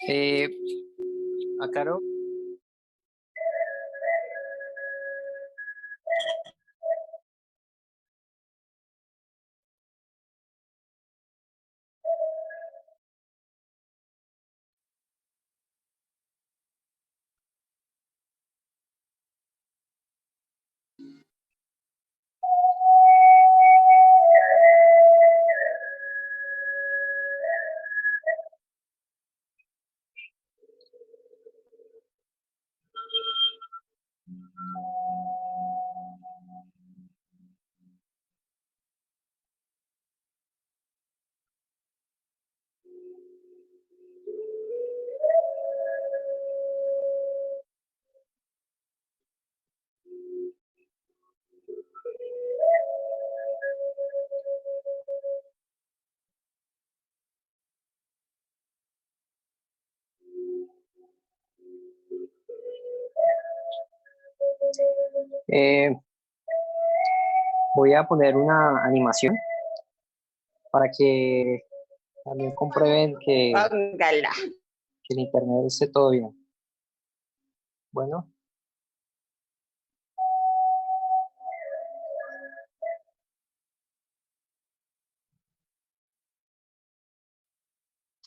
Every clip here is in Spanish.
Eh, a Caro. Voy a poner una animación para que también comprueben Póngala. que el internet esté todo bien. Bueno.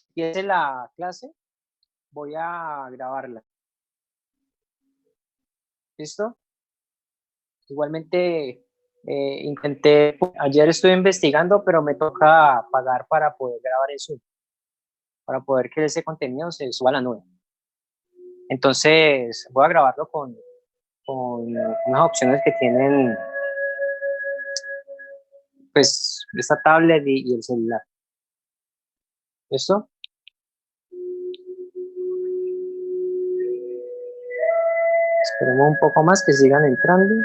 Empiece la clase, voy a grabarla. ¿Listo? Igualmente, ayer estuve investigando, pero me toca pagar para poder grabar eso, para poder que ese contenido se suba a la nube. Entonces, voy a grabarlo con unas opciones que tienen, pues, esta tablet y el celular. ¿Listo? Esperemos un poco más que sigan entrando.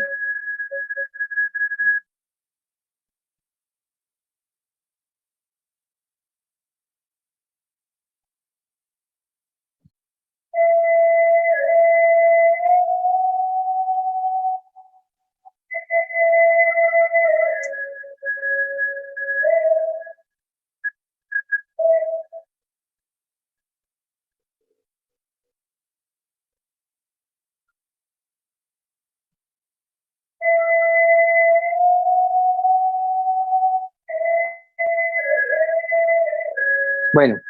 Bueno,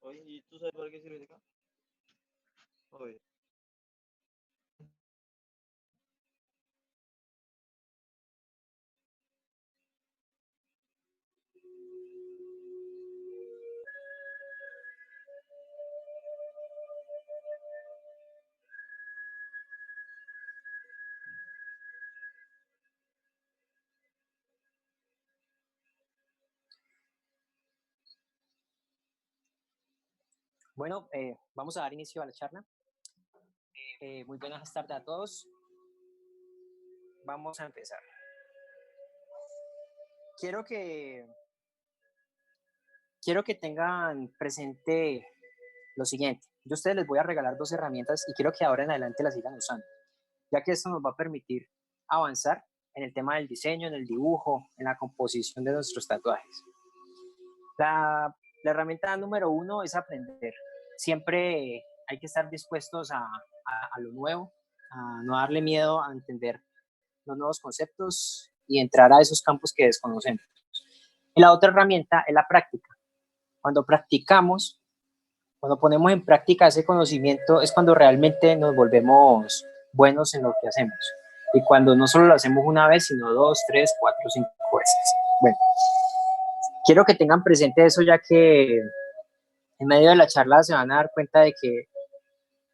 Oye, ¿y tú sabes para qué sirve acá? Oye. bueno, vamos a dar inicio a la charla. Muy buenas tardes a todos. Vamos a empezar. Quiero que tengan presente lo siguiente. Yo a ustedes les voy a regalar 2 herramientas y quiero que ahora en adelante las sigan usando, ya que esto nos va a permitir avanzar en el tema del diseño, en el dibujo, en la composición de nuestros tatuajes. La herramienta número 1 es aprender. Siempre hay que estar dispuestos a lo nuevo, a no darle miedo a entender los nuevos conceptos y entrar a esos campos que desconocemos. Y la otra herramienta es la práctica. Cuando practicamos, cuando ponemos en práctica ese conocimiento, es cuando realmente nos volvemos buenos en lo que hacemos. Y cuando no solo lo hacemos una vez, sino 2, 3, 4, 5 veces. Bueno, quiero que tengan presente eso, ya que en medio de la charla se van a dar cuenta de que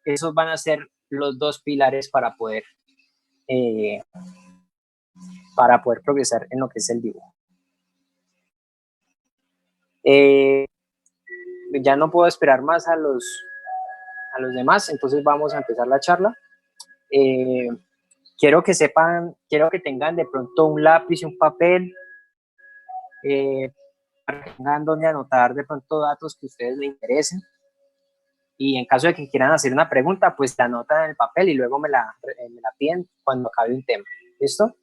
esos van a ser los 2 pilares para poder para poder progresar en lo que es el dibujo. Ya no puedo esperar más a los demás, entonces vamos a empezar la charla. Quiero que sepan, quiero que tengan de pronto un lápiz y un papel, para que tengan donde anotar de pronto datos que a ustedes les interesen. Y en caso de que quieran hacer una pregunta, pues la anotan en el papel y luego me la piden cuando acabe un tema. ¿Listo?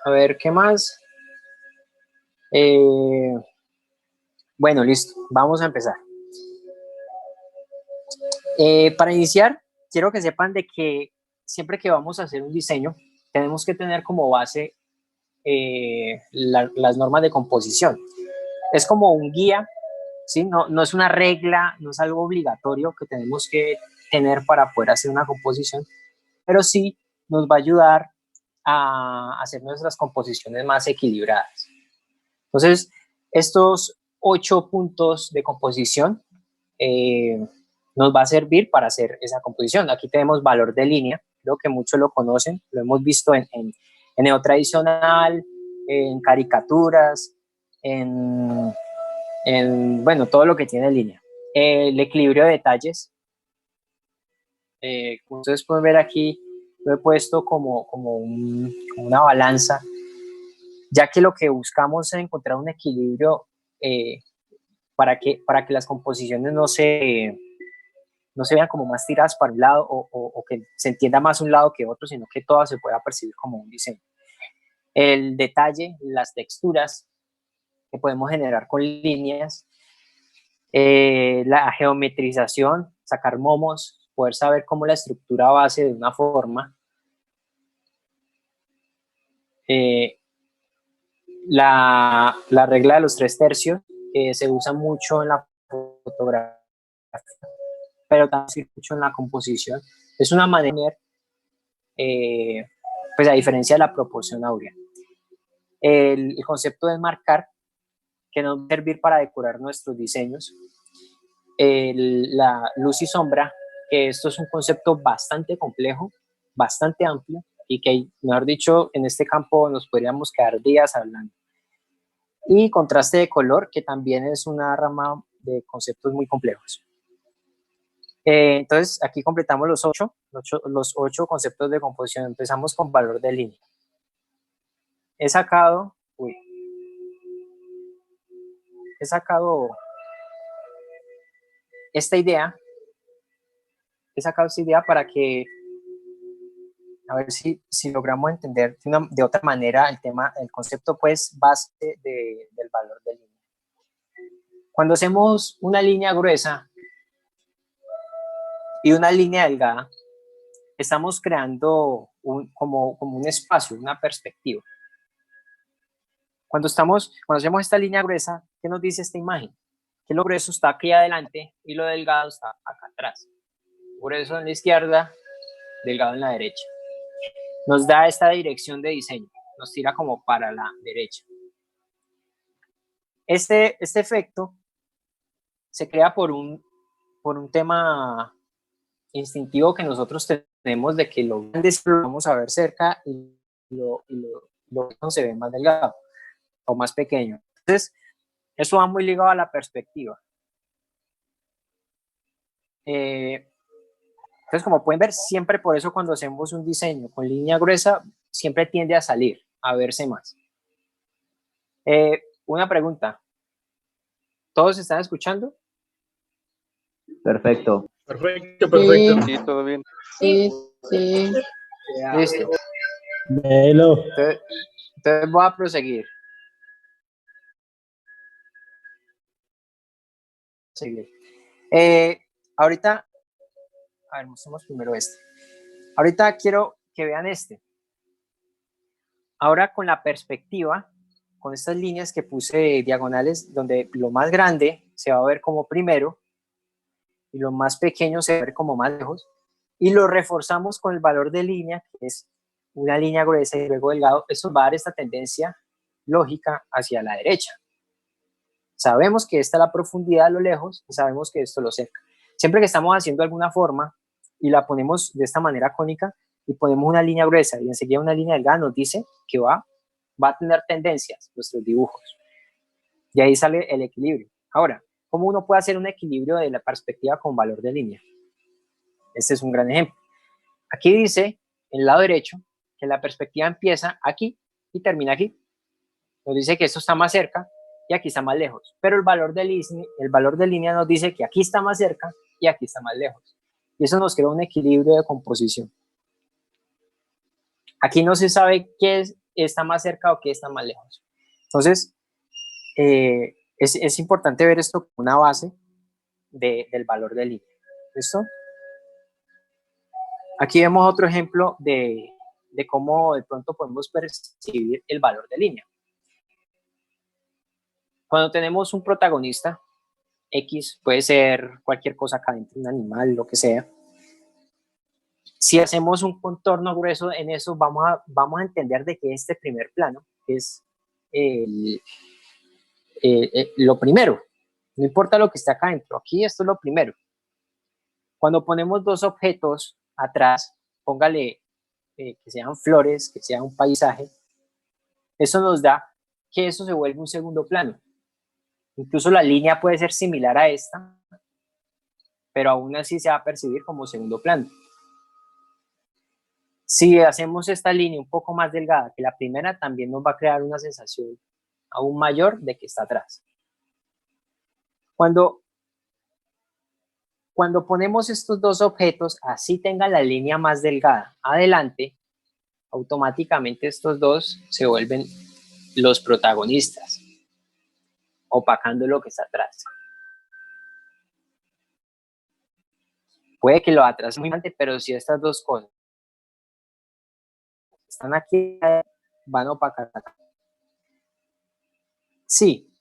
A ver, ¿qué más? Bueno, listo. Vamos a empezar. Para iniciar, quiero que sepan de que siempre que vamos a hacer un diseño, tenemos que tener como base las normas de composición. Es como un guía, ¿sí? No es una regla, no es algo obligatorio que tenemos que tener para poder hacer una composición, pero sí nos va a ayudar a hacer nuestras composiciones más equilibradas. Entonces, estos 8 puntos de composición nos va a servir para hacer esa composición. Aquí tenemos valor de línea, creo que muchos lo conocen, lo hemos visto en neotradicional, en caricaturas, en bueno, todo lo que tiene línea. El equilibrio de detalles, como ustedes pueden ver aquí, lo he puesto como una balanza, ya que lo que buscamos es encontrar un equilibrio para que las composiciones no se vean como más tiradas para un lado o que se entienda más un lado que otro, sino que todo se pueda percibir como un diseño. El detalle, las texturas que podemos generar con líneas, la geometrización, sacar momos, poder saber cómo la estructura base de una forma, la regla de los 3/3, que se usa mucho en la fotografía, pero también mucho en la composición. Es una manera, pues a diferencia de la proporción áurea. El concepto de marcar, que nos va a servir para decorar nuestros diseños. La luz y sombra, que esto es un concepto bastante complejo, bastante amplio, y que, mejor dicho, en este campo nos podríamos quedar días hablando. Y contraste de color, que también es una rama de conceptos muy complejos. Entonces, aquí completamos los ocho conceptos de composición. Empezamos con valor de línea. He sacado esta idea. Para que, a ver si logramos entender de otra manera el concepto, pues, base del valor de línea. Cuando hacemos una línea gruesa y una línea delgada, estamos creando como un espacio, una perspectiva. Cuando hacemos esta línea gruesa, ¿qué nos dice esta imagen? Que lo grueso está aquí adelante y lo delgado está acá atrás. Grueso en la izquierda, delgado en la derecha. Nos da esta dirección de diseño, nos tira como para la derecha. Este efecto se crea por un tema instintivo que nosotros tenemos, de que lo grande lo vamos a ver cerca y lo no se ve más delgado o más pequeño. Entonces, eso va muy ligado a la perspectiva. Entonces, como pueden ver, siempre por eso cuando hacemos un diseño con línea gruesa, siempre tiende a salir, a verse más. Una pregunta. ¿Todos están escuchando? Perfecto. Perfecto. Sí, todo bien. Sí. Listo. Hello. Entonces voy a proseguir. Ahorita, a ver, mostremos primero este. Ahorita quiero que vean este. Ahora con la perspectiva, con estas líneas que puse diagonales, donde lo más grande se va a ver como primero y lo más pequeño se va a ver como más lejos, y lo reforzamos con el valor de línea, que es una línea gruesa y luego delgado. Eso va a dar esta tendencia lógica hacia la derecha. Sabemos que esta es la profundidad a lo lejos y sabemos que esto lo cerca. Siempre que estamos haciendo alguna forma, y la ponemos de esta manera cónica y ponemos una línea gruesa y enseguida una línea delgada, nos dice que va a tener tendencias nuestros dibujos. Y ahí sale el equilibrio. Ahora, ¿cómo uno puede hacer un equilibrio de la perspectiva con valor de línea? Este es un gran ejemplo. Aquí dice, en el lado derecho, que la perspectiva empieza aquí y termina aquí. Nos dice que esto está más cerca y aquí está más lejos. Pero el valor de línea nos dice que aquí está más cerca y aquí está más lejos. Y eso nos crea un equilibrio de composición. Aquí no se sabe qué está más cerca o qué está más lejos. Entonces, es importante ver esto como una base del valor de línea. ¿Listo? Aquí vemos otro ejemplo de cómo de pronto podemos percibir el valor de línea. Cuando tenemos un protagonista, X, puede ser cualquier cosa acá dentro, un animal, lo que sea. Si hacemos un contorno grueso en eso, vamos a entender de que este primer plano es lo primero. No importa lo que esté acá dentro, aquí esto es lo primero. Cuando ponemos dos objetos atrás, póngale que sean flores, que sea un paisaje, eso nos da que eso se vuelve un segundo plano. Incluso la línea puede ser similar a esta, pero aún así se va a percibir como segundo plano. Si hacemos esta línea un poco más delgada que la primera, también nos va a crear una sensación aún mayor de que está atrás. Cuando ponemos estos dos objetos, así tengan la línea más delgada adelante, automáticamente estos dos se vuelven los protagonistas, opacando lo que está atrás. Puede que lo atrás muy grande, pero si estas dos cosas están aquí, van a opacar acá. Sí,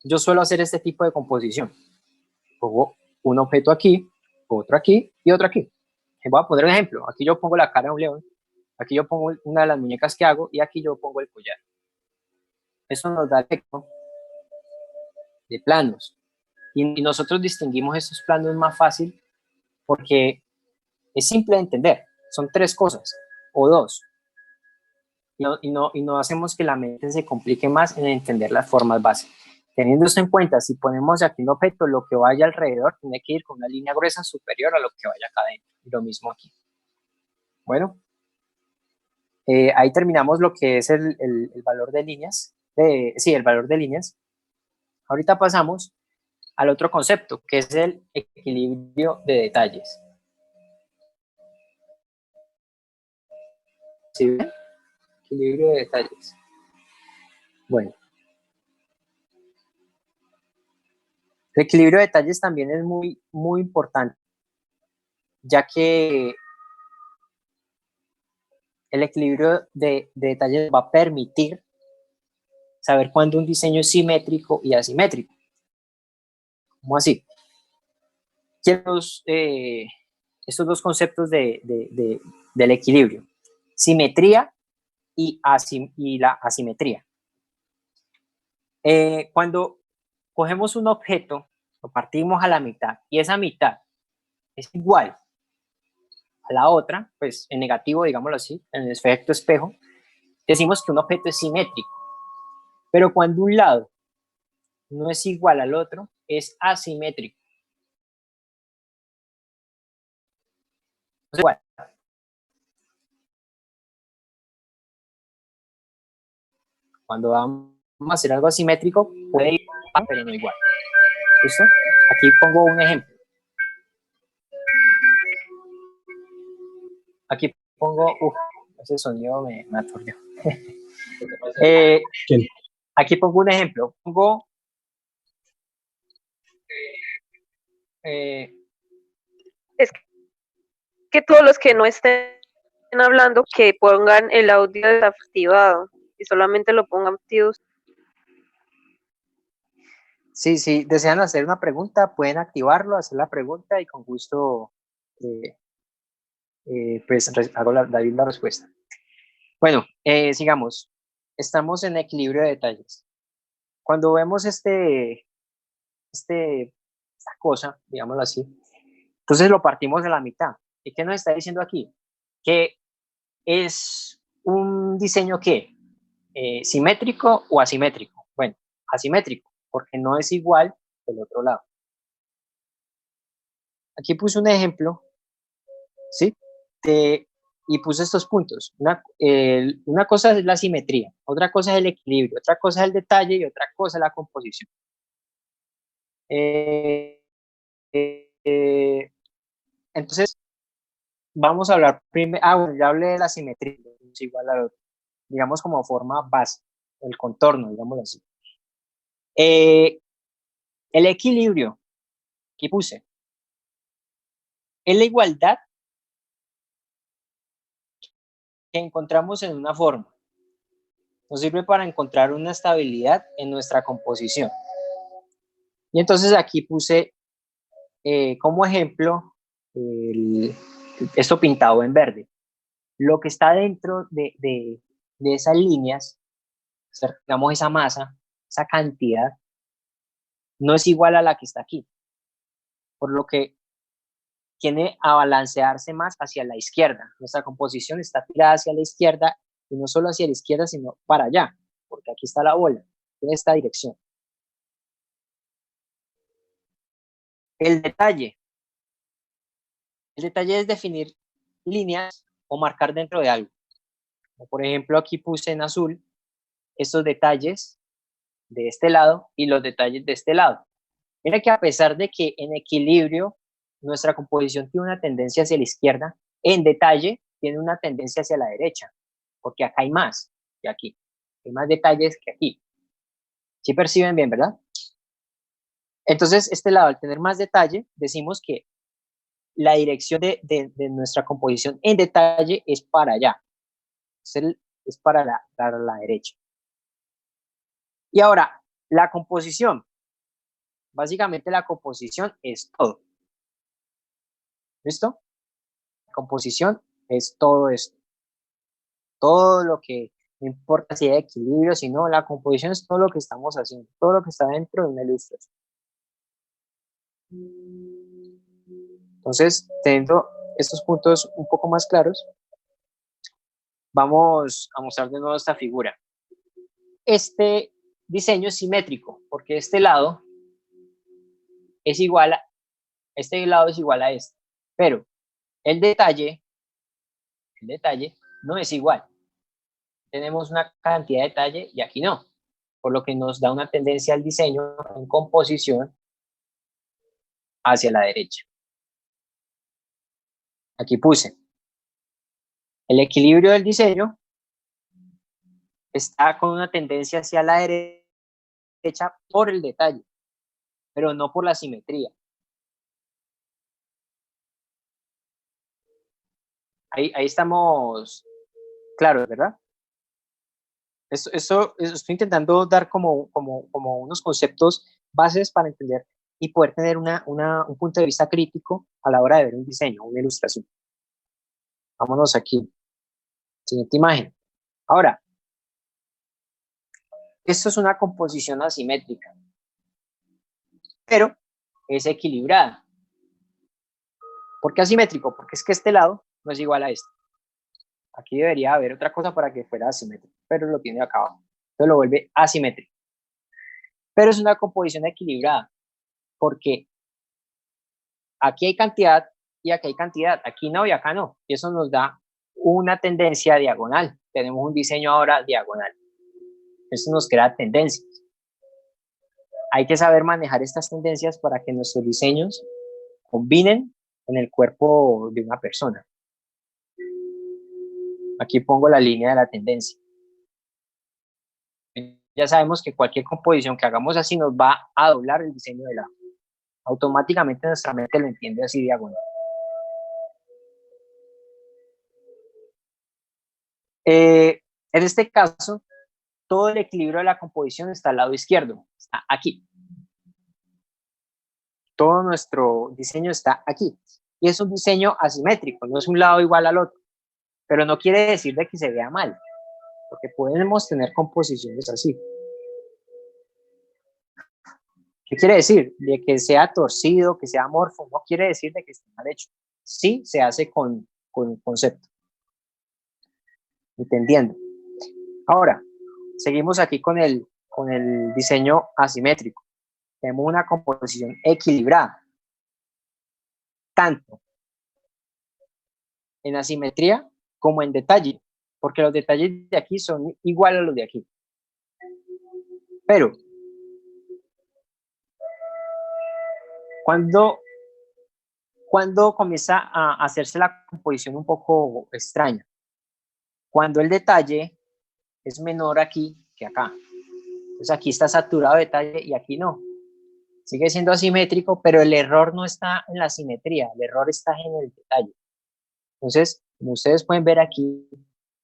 yo suelo hacer este tipo de composición. Pongo un objeto aquí, otro aquí y otro aquí. Voy a poner un ejemplo. Aquí yo pongo la cara de un león, aquí yo pongo una de las muñecas que hago y aquí yo pongo el collar. Eso nos da el efecto de planos. Y nosotros distinguimos estos planos más fácil porque es simple de entender. Son tres cosas o dos. Y no hacemos que la mente se complique más en entender las formas básicas. Teniendo esto en cuenta, si ponemos aquí un objeto, lo que vaya alrededor tiene que ir con una línea gruesa superior a lo que vaya acá adentro. Y lo mismo aquí. Bueno, ahí terminamos lo que es el valor de líneas. Sí, el valor de líneas. Ahorita pasamos al otro concepto, que es el equilibrio de detalles. ¿Sí ven? Equilibrio de detalles. Bueno. El equilibrio de detalles también es muy, muy importante, ya que el equilibrio de detalles va a permitir saber cuándo un diseño es simétrico y asimétrico. ¿Cómo así? Estos dos conceptos del equilibrio, simetría y la asimetría. Cuando cogemos un objeto, lo partimos a la mitad y esa mitad es igual a la otra, pues en negativo, digámoslo así, en el efecto espejo, decimos que un objeto es simétrico. Pero cuando un lado no es igual al otro, es asimétrico. Igual. Cuando vamos a hacer algo asimétrico, puede ir igual, pero no igual. ¿Listo? Aquí pongo un ejemplo. Aquí pongo, ese sonido me aturdió. Aquí pongo un ejemplo. Pongo es que todos los que no estén hablando, que pongan el audio desactivado y solamente lo pongan activos. Sí, sí, desean hacer una pregunta, pueden activarlo, hacer la pregunta y con gusto pues hago la respuesta. Bueno, sigamos. Estamos en equilibrio de detalles. Cuando vemos esta cosa, digámoslo así, entonces lo partimos de la mitad. ¿Y qué nos está diciendo aquí? Que es un diseño que simétrico o asimétrico. Bueno, asimétrico, porque no es igual del otro lado. Aquí puse un ejemplo, ¿sí? Y puse estos puntos. Una cosa es la simetría, otra cosa es el equilibrio, otra cosa es el detalle y otra cosa es la composición. Entonces, vamos a hablar primero. Bueno, ya hablé de la simetría, es igual a lo, digamos, como forma base, el contorno, digámoslo así. El equilibrio que puse es la igualdad que encontramos en una forma. Nos sirve para encontrar una estabilidad en nuestra composición. Y entonces aquí puse como ejemplo esto pintado en verde. Lo que está dentro de esas líneas, digamos esa masa, esa cantidad, no es igual a la que está aquí. Por lo que tiene a balancearse más hacia la izquierda. Nuestra composición está tirada hacia la izquierda y no solo hacia la izquierda, sino para allá, porque aquí está la bola, en esta dirección. El detalle es definir líneas o marcar dentro de algo. Por ejemplo, aquí puse en azul estos detalles de este lado y los detalles de este lado. Mira que a pesar de que en equilibrio nuestra composición tiene una tendencia hacia la izquierda, en detalle tiene una tendencia hacia la derecha, porque acá hay más que aquí. Hay más detalles que aquí. ¿Sí perciben bien, verdad? Entonces, este lado, al tener más detalle, decimos que la dirección de nuestra composición en detalle es para allá. Es para la derecha. Y ahora, la composición. Básicamente la composición es todo. ¿Listo? La composición es todo esto. Todo lo que, no importa si hay equilibrio, si no, la composición es todo lo que estamos haciendo, todo lo que está dentro de una ilustración. Entonces, teniendo estos puntos un poco más claros, vamos a mostrar de nuevo esta figura. Este diseño es simétrico, porque este lado es igual a este, pero el detalle no es igual. Tenemos una cantidad de detalle y aquí no, por lo que nos da una tendencia al diseño en composición hacia la derecha. Aquí puse el equilibrio del diseño está con una tendencia hacia la derecha por el detalle, pero no por la simetría. Ahí estamos claros, ¿verdad? Eso estoy intentando dar como unos conceptos bases para entender y poder tener un punto de vista crítico a la hora de ver un diseño, una ilustración. Vámonos aquí. Siguiente imagen. Ahora, esto es una composición asimétrica, pero es equilibrada. ¿Por qué asimétrico? Porque es que este lado no es igual a este. Aquí debería haber otra cosa para que fuera asimétrico, pero lo tiene acá abajo. Entonces lo vuelve asimétrico. Pero es una composición equilibrada, porque aquí hay cantidad y aquí hay cantidad, aquí no y acá no. Y eso nos da una tendencia diagonal. Tenemos un diseño ahora diagonal. Eso nos crea tendencias. Hay que saber manejar estas tendencias para que nuestros diseños combinen en el cuerpo de una persona. Aquí pongo la línea de la tendencia. Ya sabemos que cualquier composición que hagamos así nos va a doblar el diseño de lado. Automáticamente nuestra mente lo entiende así diagonal. En este caso, todo el equilibrio de la composición está al lado izquierdo, está aquí. Todo nuestro diseño está aquí. Y es un diseño asimétrico, no es un lado igual al otro. Pero no quiere decir de que se vea mal, porque podemos tener composiciones así. ¿Qué quiere decir? De que sea torcido, que sea amorfo, no quiere decir de que esté mal hecho. sí se hace con concepto. Entendiendo. Ahora, seguimos aquí con el diseño asimétrico. Tenemos una composición equilibrada, tanto en asimetría como en detalle, porque los detalles de aquí son iguales a los de aquí. Pero, cuando comienza a hacerse la composición un poco extraña, cuando el detalle es menor aquí que acá. Entonces aquí está saturado de detalle y aquí no. Sigue siendo asimétrico, pero el error no está en la simetría, el error está en el detalle. Entonces, como ustedes pueden ver aquí,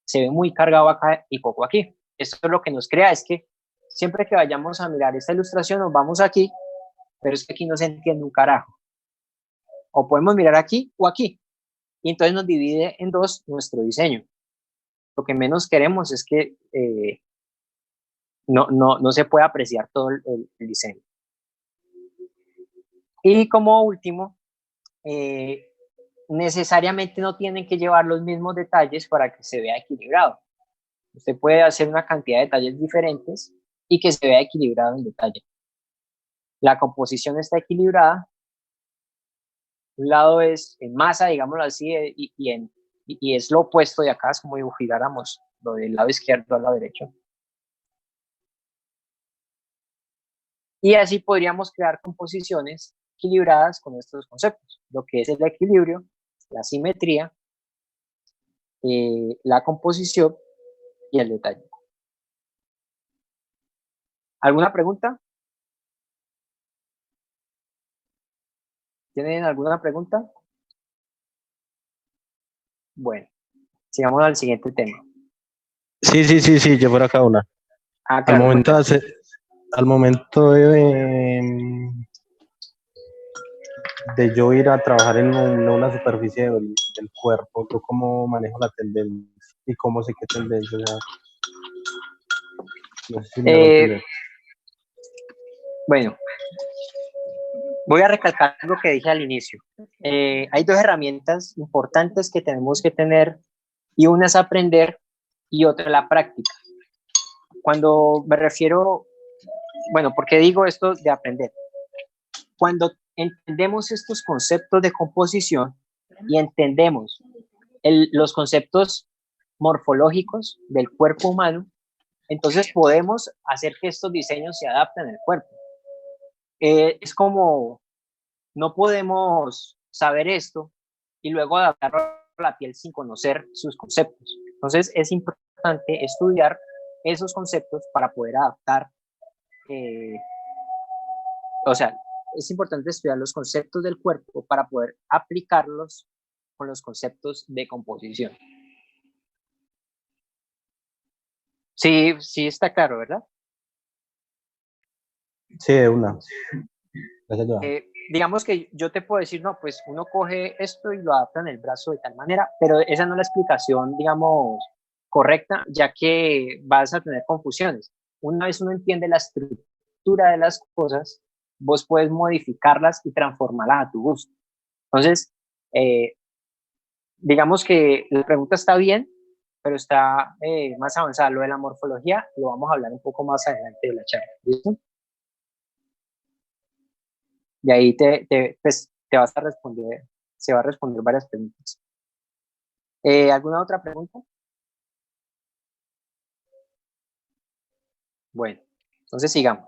se ve muy cargado acá y poco aquí. Esto es lo que nos crea, es que siempre que vayamos a mirar esta ilustración nos vamos aquí, pero es que aquí no se entiende un carajo. O podemos mirar aquí o aquí. Y entonces nos divide en dos nuestro diseño. Lo que menos queremos es que no se pueda apreciar todo el diseño. Y como último, necesariamente no tienen que llevar los mismos detalles para que se vea equilibrado. Usted puede hacer una cantidad de detalles diferentes y que se vea equilibrado en detalle. La composición está equilibrada. Un lado es en masa, digámoslo así, y es lo opuesto de acá, es como si giráramos lo del lado izquierdo al lado derecho. Y así podríamos crear composiciones equilibradas con estos conceptos, lo que es el equilibrio, la simetría, la composición y el detalle. ¿Alguna pregunta? ¿Tienen alguna pregunta? Bueno, sigamos al siguiente tema. Sí, yo por acá una. Ah, claro, Al momento de yo ir a trabajar en una superficie del cuerpo, ¿yo cómo manejo la tendencia y cómo sé qué tendencia? O sea, no sé si me hago entender. Bueno, voy a recalcar lo que dije al inicio. Hay dos herramientas importantes que tenemos que tener, y una es aprender y otra la práctica. Cuando me refiero, bueno, ¿por qué digo esto de aprender? Cuando entendemos estos conceptos de composición y entendemos los conceptos morfológicos del cuerpo humano, entonces podemos hacer que estos diseños se adapten al cuerpo. Es como, no podemos saber esto y luego adaptarlo a la piel sin conocer sus conceptos. Entonces es importante estudiar esos conceptos para poder adaptar, o sea, es importante estudiar los conceptos del cuerpo para poder aplicarlos con los conceptos de composición. Sí, sí está claro, ¿verdad? Sí, de una. Digamos que yo te puedo decir, no, pues uno coge esto y lo adapta en el brazo de tal manera, pero esa no es la explicación, digamos, correcta, ya que vas a tener confusiones. Una vez uno entiende la estructura de las cosas, vos puedes modificarlas y transformarlas a tu gusto. Entonces, digamos que la pregunta está bien, pero está más avanzada. Lo de la morfología lo vamos a hablar un poco más adelante de la charla. ¿Listo? Y ahí pues, te vas a responder, se va a responder varias preguntas. ¿Alguna otra pregunta? Bueno, entonces sigamos.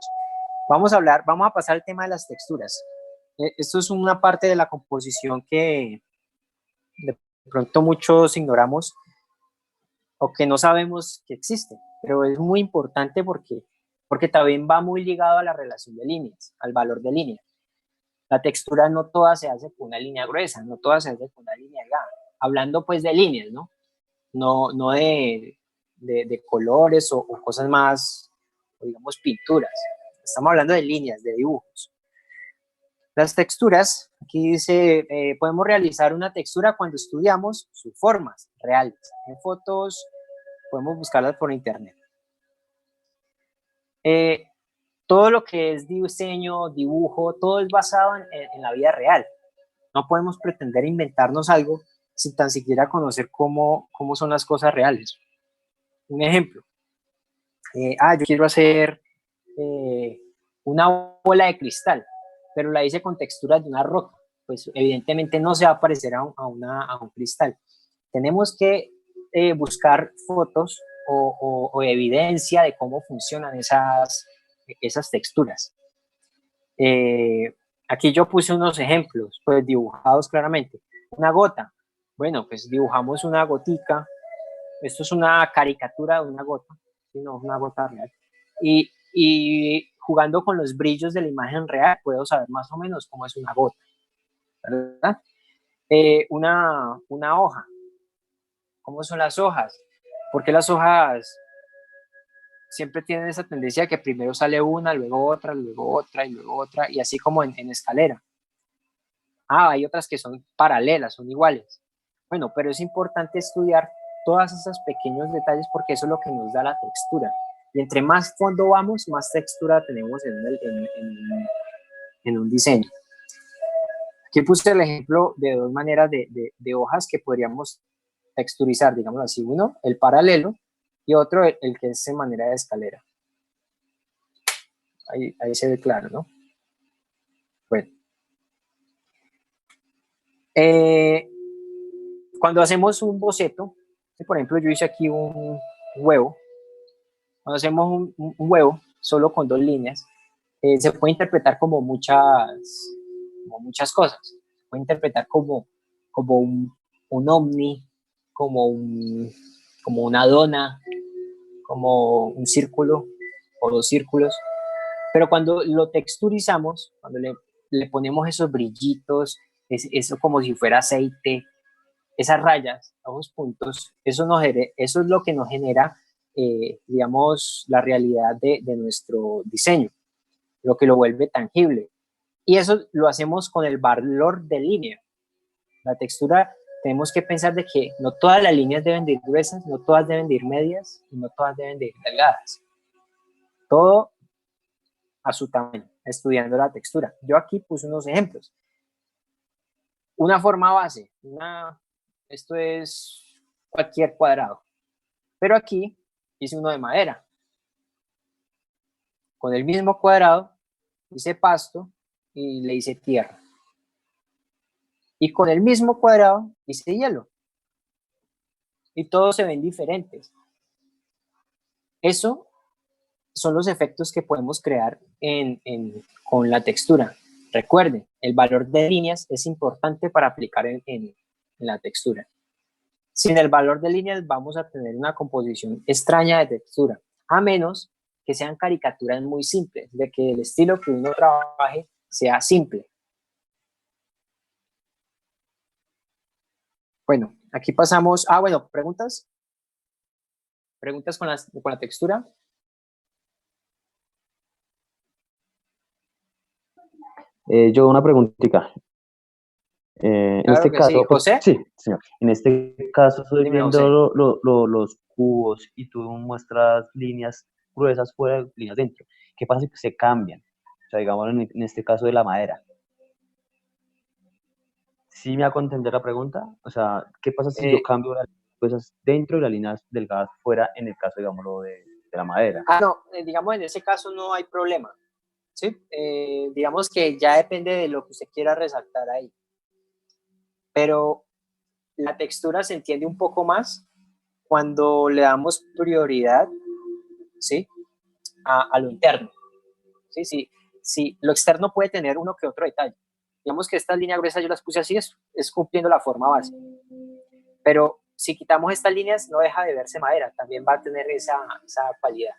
Vamos a pasar al tema de las texturas. Esto es una parte de la composición que de pronto muchos ignoramos o que no sabemos que existe, pero es muy importante porque también va muy ligado a la relación de líneas, al valor de línea. La textura no toda se hace con una línea gruesa, no toda se hace con una línea delgada. Hablando pues de líneas, ¿no? No de colores o cosas más, digamos, pinturas. Estamos hablando de líneas, de dibujos. Las texturas, aquí dice, podemos realizar una textura cuando estudiamos sus formas reales. En fotos podemos buscarlas por internet. Todo lo que es diseño, dibujo, todo es basado en la vida real. No podemos pretender inventarnos algo sin tan siquiera conocer cómo son las cosas reales. Un ejemplo, yo quiero hacer una bola de cristal, pero la hice con texturas de una roca, pues evidentemente no se va a parecer a un cristal. Tenemos que buscar fotos o evidencia de cómo funcionan esas texturas. Aquí yo puse unos ejemplos, pues dibujados claramente. Una gota, bueno, pues dibujamos una gotica. Esto es una caricatura de una gota, no una gota real. Y jugando con los brillos de la imagen real, puedo saber más o menos cómo es una gota, ¿verdad? Una hoja, ¿cómo son las hojas? Porque las hojas siempre tienen esa tendencia que primero sale una, luego otra, luego otra y luego otra, y así como en escalera. Hay otras que son paralelas, son iguales. Bueno, pero es importante estudiar todos esos pequeños detalles porque eso es lo que nos da la textura. Y entre más fondo vamos, más textura tenemos en un diseño. Aquí puse el ejemplo de dos maneras de hojas que podríamos texturizar, digamos así. Uno, el paralelo, y otro, el que es en manera de escalera. Ahí se ve claro, ¿no? Bueno. Cuando hacemos un boceto, por ejemplo, yo hice aquí un huevo. Cuando hacemos un huevo solo con dos líneas, se puede interpretar como muchas cosas. Se puede interpretar como un ovni, como una dona, como un círculo o dos círculos. Pero cuando lo texturizamos, cuando le ponemos esos brillitos, eso como si fuera aceite, esas rayas, esos puntos, eso es lo que nos genera, digamos, la realidad de nuestro diseño, lo que lo vuelve tangible. Y eso lo hacemos con el valor de línea. La textura, tenemos que pensar de que no todas las líneas deben de ir gruesas, no todas deben de ir medias y no todas deben de ir delgadas. Todo a su tamaño, estudiando la textura. Yo aquí puse unos ejemplos. Una forma base, esto es cualquier cuadrado, pero aquí hice uno de madera. Con el mismo cuadrado hice pasto y le hice tierra. Y con el mismo cuadrado hice hielo. Y todos se ven diferentes. Eso son los efectos que podemos crear con la textura. Recuerden, el valor de líneas es importante para aplicar en la textura. Sin el valor de líneas vamos a tener una composición extraña de textura, a menos que sean caricaturas muy simples, de que el estilo que uno trabaje sea simple. Bueno, aquí pasamos. Bueno, ¿preguntas? ¿Preguntas con la textura? Yo una preguntita. En Claro este que sí. caso, pues, ¿José? sí, señor. En este caso estoy Dime, José. viendo los cubos y tú muestras líneas gruesas fuera y líneas dentro. ¿Qué pasa si se cambian? O sea, digamos en este caso de la madera. ¿Sí me hago entender la pregunta? O sea, ¿qué pasa si yo cambio las gruesas dentro y las líneas delgadas fuera en el caso, digámoslo, de la madera? No, digamos en ese caso no hay problema. ¿Sí? Digamos que ya depende de lo que usted quiera resaltar ahí. Pero la textura se entiende un poco más cuando le damos prioridad, ¿sí? a lo interno. ¿Sí? Sí, lo externo puede tener uno que otro detalle. Digamos que estas líneas gruesas yo las puse así, es cumpliendo la forma base. Pero si quitamos estas líneas, no deja de verse madera, también va a tener esa cualidad.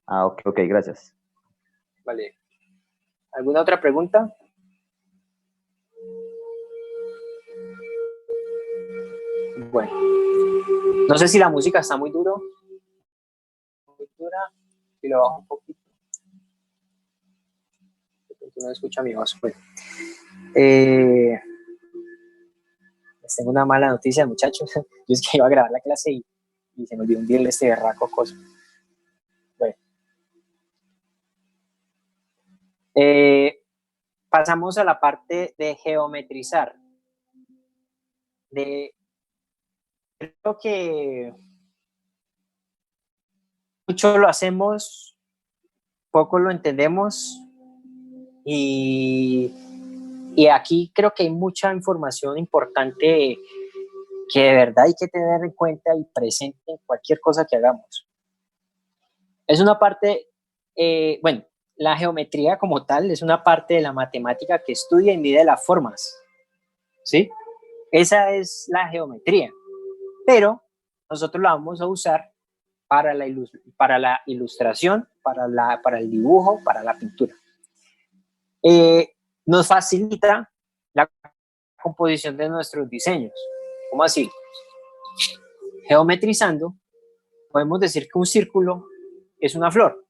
Ok, gracias. Vale. ¿Alguna otra pregunta? Bueno, no sé si la música está muy dura, si lo bajo un poquito. No escucha mi voz. Bueno. Les tengo una mala noticia, muchachos. Yo es que iba a grabar la clase y se me olvidó hundirle este berraco cosa. Bueno. pasamos a la parte de geometrizar. Creo que mucho lo hacemos, poco lo entendemos y aquí creo que hay mucha información importante que de verdad hay que tener en cuenta y presente en cualquier cosa que hagamos. Es una parte, bueno, la geometría como tal es una parte de la matemática que estudia y mide las formas, ¿sí? Esa es la geometría, pero nosotros la vamos a usar para la ilustración, para el dibujo, para la pintura. Nos facilita la composición de nuestros diseños. ¿Cómo así? Geometrizando, podemos decir que un círculo es una flor.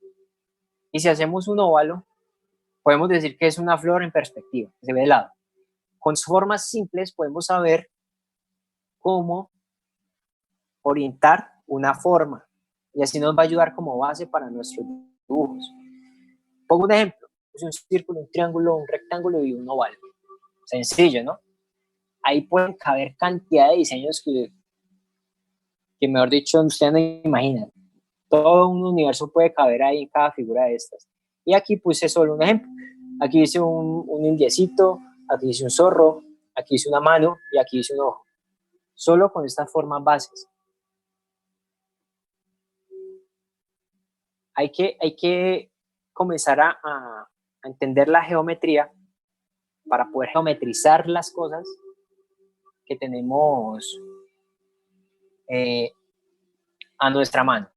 Y si hacemos un óvalo, podemos decir que es una flor en perspectiva, se ve de lado. Con formas simples podemos saber cómo orientar una forma y así nos va a ayudar como base para nuestros dibujos. Pongo un ejemplo, es un círculo, un triángulo, un rectángulo y un óvalo. Sencillo, ¿no? Ahí pueden caber cantidad de diseños que mejor dicho, ustedes no imaginan. Todo un universo puede caber ahí en cada figura de estas. Y aquí puse solo un ejemplo. Aquí hice un indiecito, aquí hice un zorro, aquí hice una mano y aquí hice un ojo. Solo con estas formas bases. Hay que comenzar a entender la geometría para poder geometrizar las cosas que tenemos a nuestra mano.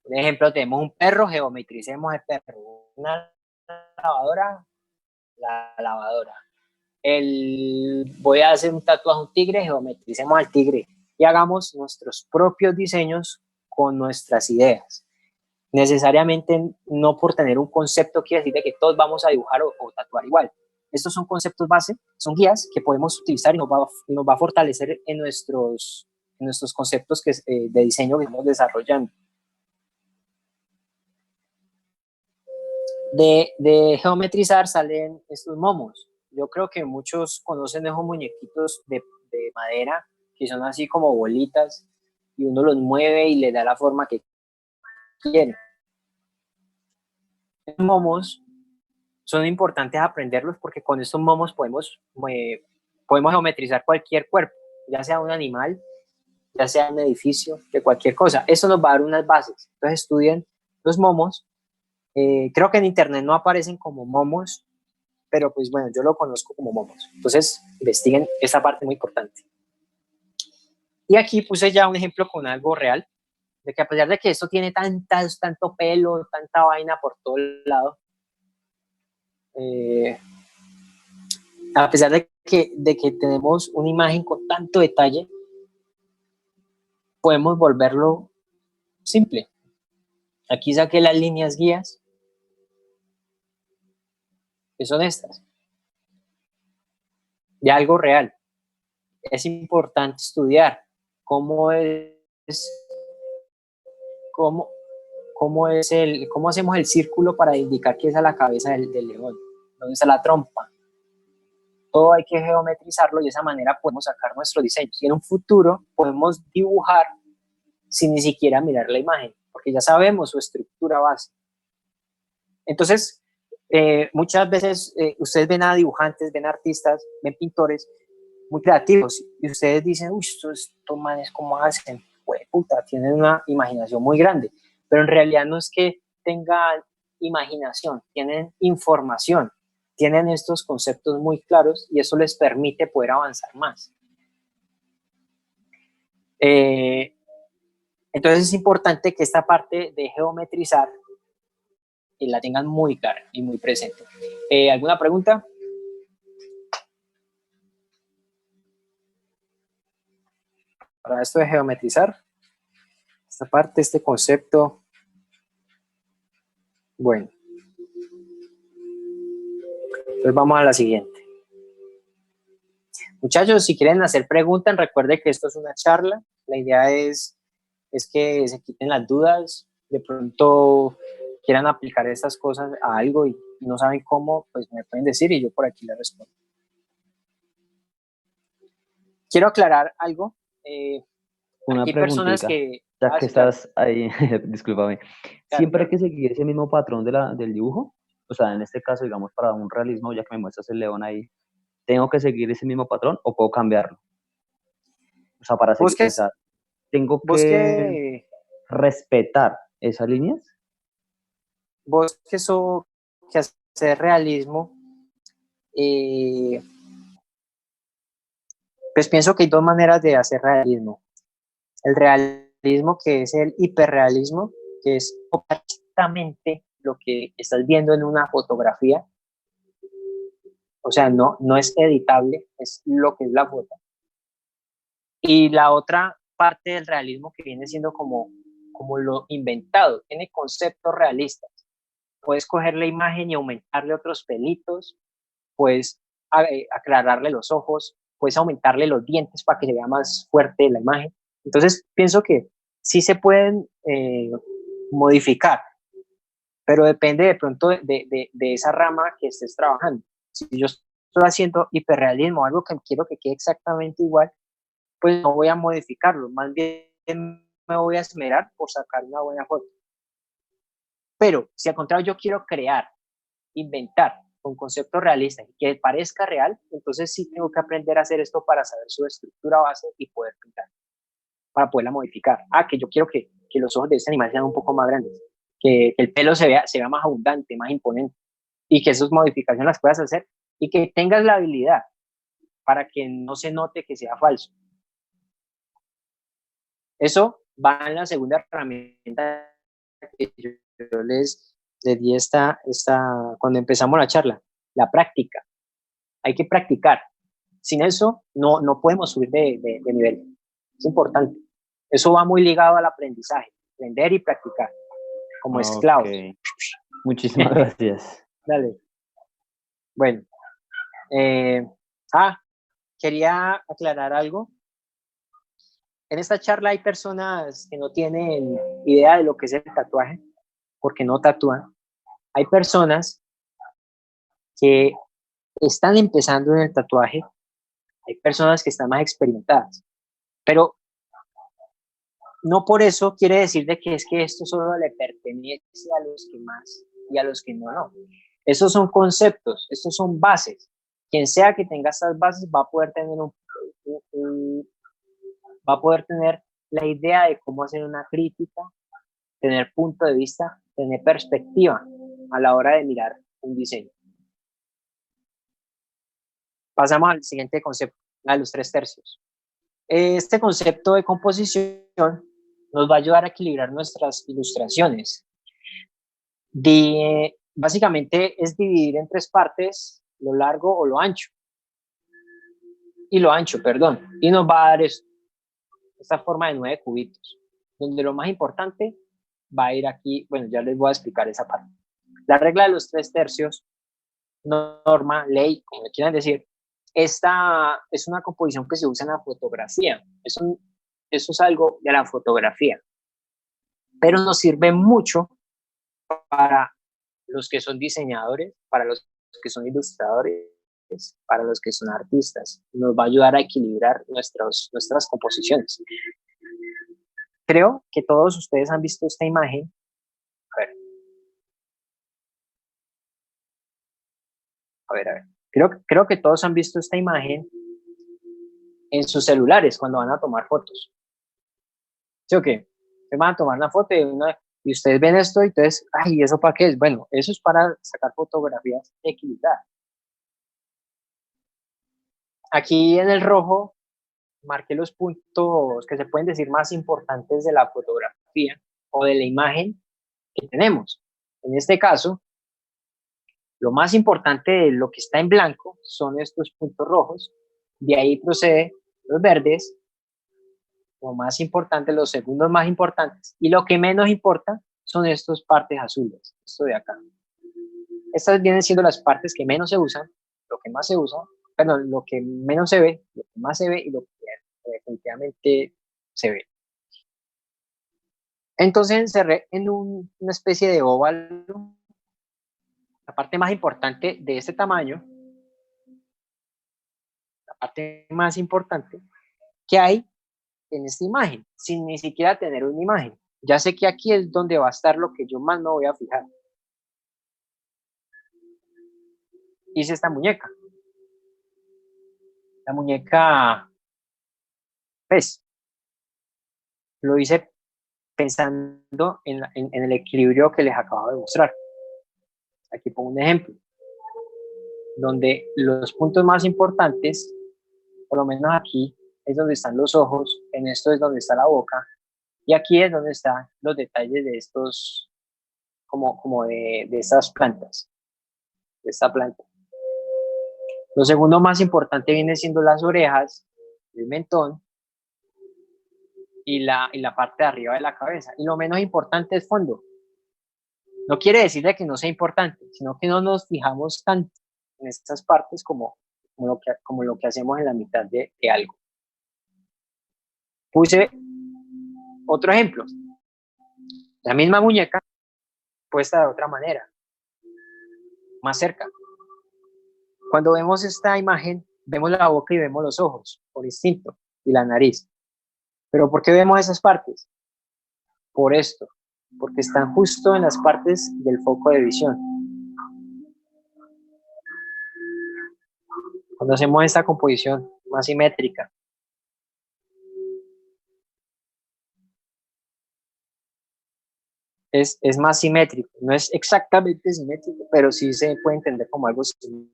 Por ejemplo, tenemos un perro, geometricemos el perro. Una lavadora, la lavadora. Voy a hacer un tatuaje a un tigre, geometricemos al tigre. Y hagamos nuestros propios diseños con nuestras ideas. Necesariamente no por tener un concepto quiere decir que todos vamos a dibujar o tatuar igual. Estos son conceptos base, son guías que podemos utilizar y nos va a fortalecer en nuestros conceptos de diseño que estamos desarrollando. De geometrizar salen estos momos. Yo creo que muchos conocen esos muñequitos de madera que son así como bolitas y uno los mueve y le da la forma que quiere. Los momos son importantes aprenderlos porque con estos momos podemos geometrizar cualquier cuerpo, ya sea un animal, ya sea un edificio, de cualquier cosa. Eso nos va a dar unas bases. Entonces estudien los momos. Creo que en internet no aparecen como momos, pero pues bueno, yo lo conozco como momos. Entonces investiguen esa parte muy importante. Y aquí puse ya un ejemplo con algo real, de que a pesar de que esto tiene tanto pelo, tanta vaina por todo el lado, a pesar de que tenemos una imagen con tanto detalle, podemos volverlo simple. Aquí saqué las líneas guías, que son estas, de algo real. Es importante estudiar cómo hacemos el círculo para indicar que esa es la cabeza del león, dónde está la trompa. Todo hay que geometrizarlo y de esa manera podemos sacar nuestros diseños. Y en un futuro podemos dibujar sin ni siquiera mirar la imagen, porque ya sabemos su estructura base. Entonces, muchas veces ustedes ven a dibujantes, ven a artistas, ven pintores muy creativos y ustedes dicen, uy, estos manes, ¿cómo hacen? Puta, tienen una imaginación muy grande, pero en realidad no es que tengan imaginación, tienen información, tienen estos conceptos muy claros y eso les permite poder avanzar más. Entonces es importante que esta parte de geometrizar la tengan muy clara y muy presente. ¿Alguna pregunta? Para esto de geometrizar, esta parte, este concepto. Bueno. Entonces vamos a la siguiente. Muchachos, si quieren hacer preguntas, recuerden que esto es una charla. La idea es que se quiten las dudas, de pronto quieran aplicar estas cosas a algo y no saben cómo, pues me pueden decir y yo por aquí les respondo. Quiero aclarar algo. Una Aquí hay personas preguntita, que... ya que sí, claro, estás ahí, discúlpame. claro, ¿Siempre hay claro. que seguir ese mismo patrón del dibujo? O sea, en este caso, digamos, para un realismo, ya que me muestras el león ahí, ¿tengo que seguir ese mismo patrón o puedo cambiarlo? O sea, para Vos seguir, que, o sea, ¿tengo vos que que, respetar esas líneas? vos que, so, que hacer realismo, eh, pues pienso que hay dos maneras de hacer realismo. El realismo que es el hiperrealismo, que es exactamente lo que estás viendo en una fotografía, o sea, no es editable, es lo que es la foto. Y la otra parte del realismo que viene siendo como lo inventado, tiene conceptos realistas. Puedes coger la imagen y aumentarle otros pelitos, puedes aclararle los ojos, puedes aumentarle los dientes para que se vea más fuerte la imagen. Entonces, pienso que sí se pueden modificar, pero depende de pronto de esa rama que estés trabajando. Si yo estoy haciendo hiperrealismo, algo que quiero que quede exactamente igual, pues no voy a modificarlo, más bien me voy a esmerar por sacar una buena foto. Pero si al contrario yo quiero crear, inventar con conceptos realistas y que parezca real, entonces sí tengo que aprender a hacer esto para saber su estructura base y poder pintar, para poderla modificar. Que yo quiero que los ojos de este animal sean un poco más grandes, que el pelo se vea más abundante, más imponente, y que esas modificaciones las puedas hacer y que tengas la habilidad para que no se note que sea falso. Eso va en la segunda herramienta que yo les di cuando empezamos la charla, la práctica. Hay que practicar. Sin eso no podemos subir de nivel. Es importante. Eso va muy ligado al aprendizaje, aprender y practicar, como Ok, esclavos. muchísimas gracias. Dale. Bueno, eh, quería aclarar algo. En esta charla hay personas que no tienen idea de lo que es el tatuaje, porque no tatúan. Hay personas que están empezando en el tatuaje, hay personas que están más experimentadas, pero no por eso quiere decir de que es que esto solo le pertenece a los que más y a los que no. Esos son conceptos, estos son bases. Quien sea que tenga estas bases va a poder tener va a poder tener la idea de cómo hacer una crítica, tener punto de vista, tener perspectiva a la hora de mirar un diseño. Pasamos al siguiente concepto, a los 3/3. Este concepto de composición nos va a ayudar a equilibrar nuestras ilustraciones. Básicamente es dividir en 3 partes lo largo o lo ancho. Y lo ancho, perdón. Y nos va a dar esta forma de 9 cubitos, donde lo más importante va a ir aquí. Bueno, ya les voy a explicar esa parte. La regla de los 3/3, norma, ley, como le quieran decir, esta es una composición que se usa en la fotografía. Eso es algo de la fotografía. Pero nos sirve mucho para los que son diseñadores, para los que son ilustradores, para los que son artistas. Nos va a ayudar a equilibrar nuestras composiciones. Creo que todos ustedes han visto esta imagen. A ver. Creo que todos han visto esta imagen en sus celulares cuando van a tomar fotos. ¿Sí o qué? Se van a tomar una foto y ustedes ven esto y entonces, ay, ¿eso para qué es? Bueno, eso es para sacar fotografías equilibradas. Aquí en el rojo marqué los puntos que se pueden decir más importantes de la fotografía o de la imagen que tenemos. En este caso, lo más importante de lo que está en blanco son estos puntos rojos. De ahí procede los verdes, lo más importante, los segundos más importantes. Y lo que menos importa son estas partes azules, esto de acá. Estas vienen siendo las partes que menos se usan, lo que más se usa, perdón, lo que menos se ve, lo que más se ve y lo que definitivamente se ve. Entonces encerré en una especie de óvalo la parte más importante de este tamaño, la parte más importante que hay en esta imagen, sin ni siquiera tener una imagen. Ya sé que aquí es donde va a estar lo que yo más me voy a fijar. Hice esta muñeca. La muñeca, pues, lo hice pensando en el equilibrio que les acabo de mostrar. Aquí pongo un ejemplo, donde los puntos más importantes, por lo menos aquí, es donde están los ojos, en esto es donde está la boca, y aquí es donde están los detalles de estos, como de estas plantas, de esta planta. Lo segundo más importante viene siendo las orejas, el mentón y la parte de arriba de la cabeza. Y lo menos importante es fondo. No quiere decir de que no sea importante, sino que no nos fijamos tanto en estas partes como lo que hacemos en la mitad de algo. Puse otro ejemplo. La misma muñeca puesta de otra manera, más cerca. Cuando vemos esta imagen, vemos la boca y vemos los ojos, por instinto, y la nariz. ¿Pero por qué vemos esas partes? Por esto, porque están justo en las partes del foco de visión. Cuando hacemos esta composición más simétrica, es más simétrico. No es exactamente simétrico, pero sí se puede entender como algo simétrico.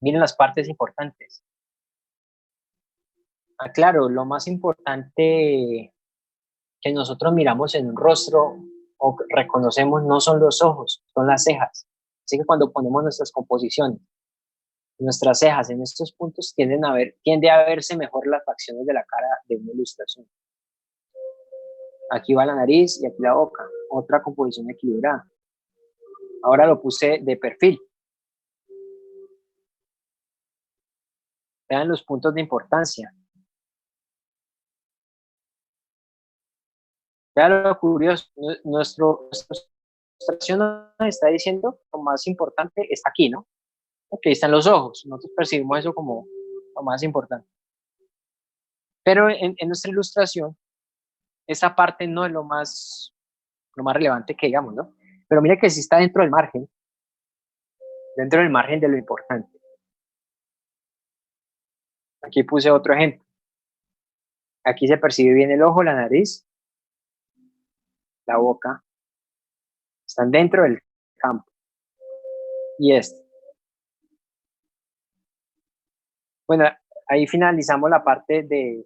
Miren las partes importantes. Ah, claro, lo más importante que nosotros miramos en un rostro o reconocemos no son los ojos, son las cejas. Así que cuando ponemos nuestras composiciones, nuestras cejas en estos puntos tiende a verse mejor las facciones de la cara de una ilustración. Aquí va la nariz y aquí la boca, otra composición equilibrada. Ahora lo puse de perfil. Vean los puntos de importancia. Vean lo curioso, nuestra ilustración nos está diciendo lo más importante está aquí, ¿no? Aquí están los ojos, nosotros percibimos eso como lo más importante. Pero en nuestra ilustración, esa parte no es lo más relevante que digamos, ¿no? Pero mire que sí está dentro del margen de lo importante. Aquí puse otro ejemplo. Aquí se percibe bien el ojo, la nariz, la boca. Están dentro del campo. Y este. Bueno, ahí finalizamos la parte de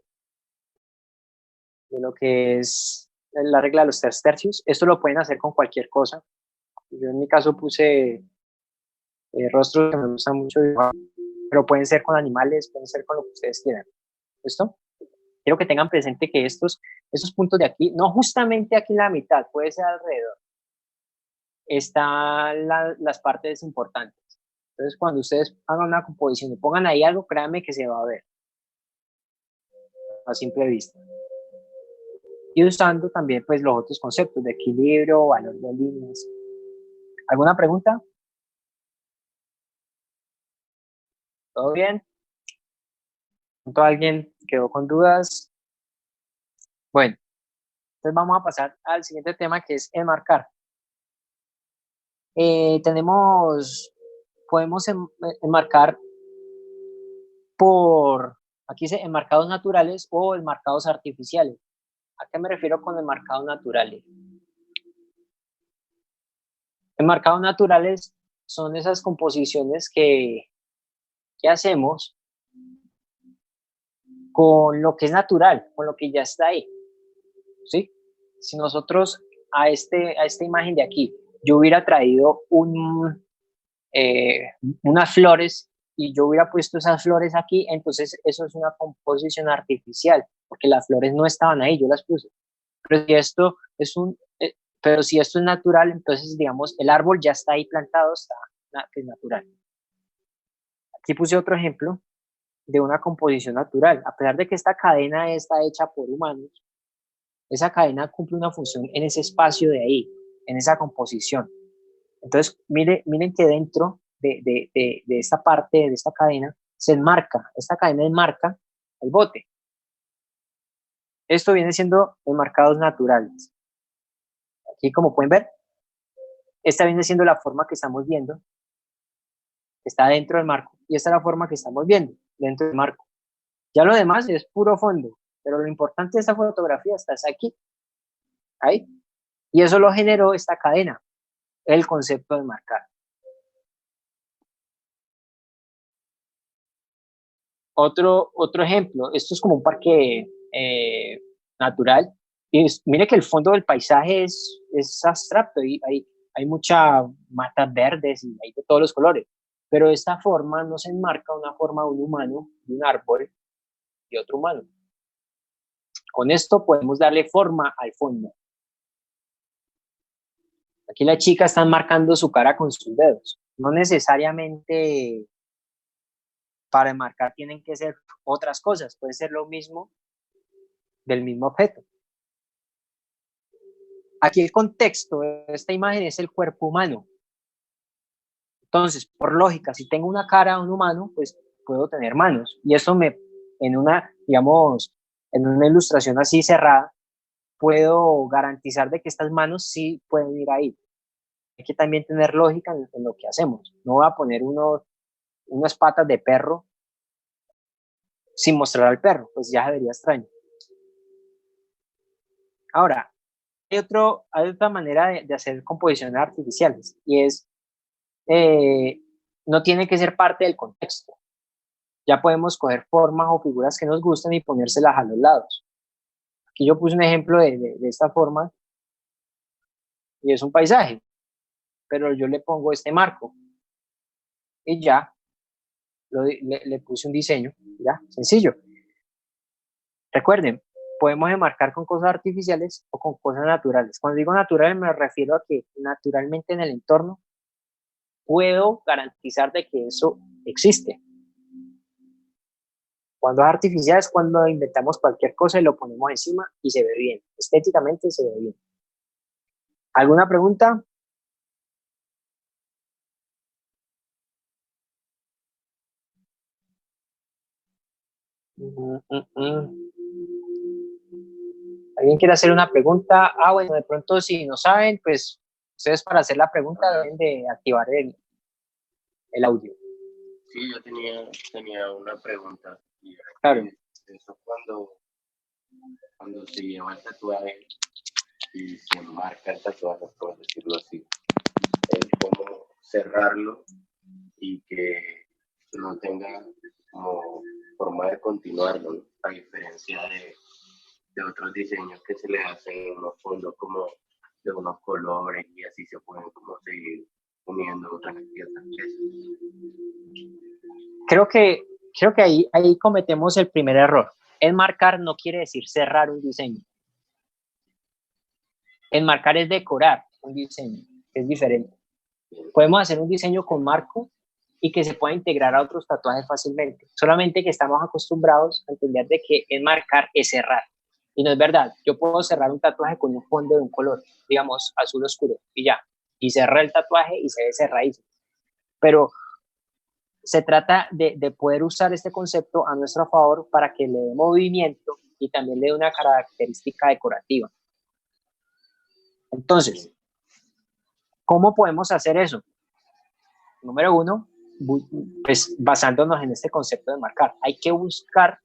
lo que es la regla de los 3/3. Esto lo pueden hacer con cualquier cosa. Yo en mi caso puse rostros que me gustan mucho dibujar, pero pueden ser con animales, pueden ser con lo que ustedes quieran. ¿Listo? Quiero que tengan presente que esos puntos de aquí, no justamente aquí en la mitad, puede ser alrededor, están las partes importantes. Entonces, cuando ustedes hagan una composición y pongan ahí algo, créanme que se va a ver a simple vista. Y usando también pues los otros conceptos de equilibrio, valor de líneas. ¿Alguna pregunta? ¿Todo bien? ¿Alguien quedó con dudas? Bueno, entonces vamos a pasar al siguiente tema, que es enmarcar. Podemos enmarcar aquí dice enmarcados naturales o enmarcados artificiales. ¿A qué me refiero con enmarcados naturales? Enmarcados naturales son esas composiciones que hacemos con lo que es natural, con lo que ya está ahí, ¿sí? Si nosotros a esta imagen de aquí, yo hubiera traído unas flores y yo hubiera puesto esas flores aquí, entonces eso es una composición artificial, porque las flores no estaban ahí, yo las puse. Pero si esto es natural, entonces digamos, el árbol ya está ahí plantado, que es natural. Aquí puse otro ejemplo de una composición natural. A pesar de que esta cadena está hecha por humanos, esa cadena cumple una función en ese espacio de ahí. en esa composición. Entonces, miren que dentro de esta parte, de esta cadena, esta cadena enmarca el bote. Esto viene siendo enmarcados naturales. Aquí, como pueden ver, esta viene siendo la forma que estamos viendo, que está dentro del marco, y esta es la forma que estamos viendo dentro del marco. Ya lo demás es puro fondo, pero lo importante de esta fotografía está aquí, ahí, y eso lo generó esta cadena, el concepto de marcar. Otro ejemplo, esto es como un parque natural, y mire que el fondo del paisaje es abstracto, y hay muchas matas verdes y hay de todos los colores, pero de esta forma no se enmarca una forma de un humano, de un árbol y otro humano. Con esto podemos darle forma al fondo. Aquí la chica está marcando su cara con sus dedos. No necesariamente para enmarcar tienen que ser otras cosas, puede ser lo mismo del mismo objeto. Aquí el contexto de esta imagen es el cuerpo humano. Entonces, por lógica, si tengo una cara de un humano, pues puedo tener manos. Y eso en una, digamos, en una ilustración así cerrada, puedo garantizar de que estas manos sí pueden ir ahí. Hay que también tener lógica en lo que hacemos. No voy a poner unas patas de perro sin mostrar al perro, pues ya se vería extraño. Ahora, hay otra manera de hacer composiciones artificiales, y es, no tiene que ser parte del contexto. Ya podemos coger formas o figuras que nos gusten y ponérselas a los lados. Aquí yo puse un ejemplo de esta forma, y es un paisaje, pero yo le pongo este marco, y ya, le puse un diseño, ya, sencillo. Recuerden, podemos enmarcar con cosas artificiales o con cosas naturales. Cuando digo naturales me refiero a que naturalmente en el entorno puedo garantizar de que eso existe. Cuando es artificial es cuando inventamos cualquier cosa y lo ponemos encima y se ve bien. Estéticamente se ve bien. ¿Alguna pregunta? ¿Alguien quiere hacer una pregunta? Bueno, de pronto si no saben, pues ustedes para hacer la pregunta deben de activar el audio. Sí, yo tenía una pregunta. Y era Claro. que eso cuando se lleva el tatuaje y se marca el tatuaje, por decirlo así, es como cerrarlo y que no tenga como forma de continuarlo, ¿no? A diferencia de otros diseños que se le hacen en unos fondos como de unos colores y así se pueden como seguir uniendo otras piezas. Creo que ahí cometemos el primer error. Enmarcar no quiere decir cerrar un diseño. Enmarcar es decorar un diseño, que es diferente. Podemos hacer un diseño con marco y que se pueda integrar a otros tatuajes fácilmente. Solamente que estamos acostumbrados a entender de que enmarcar es cerrar. Y no es verdad. Yo puedo cerrar un tatuaje con un fondo de un color, digamos azul oscuro, y ya. Y cerrar el tatuaje y se ve cerradísimo. Pero se trata de poder usar este concepto a nuestro favor para que le dé movimiento y también le dé una característica decorativa. Entonces, ¿cómo podemos hacer eso? Número uno, pues basándonos en este concepto de enmarcar. Hay que buscar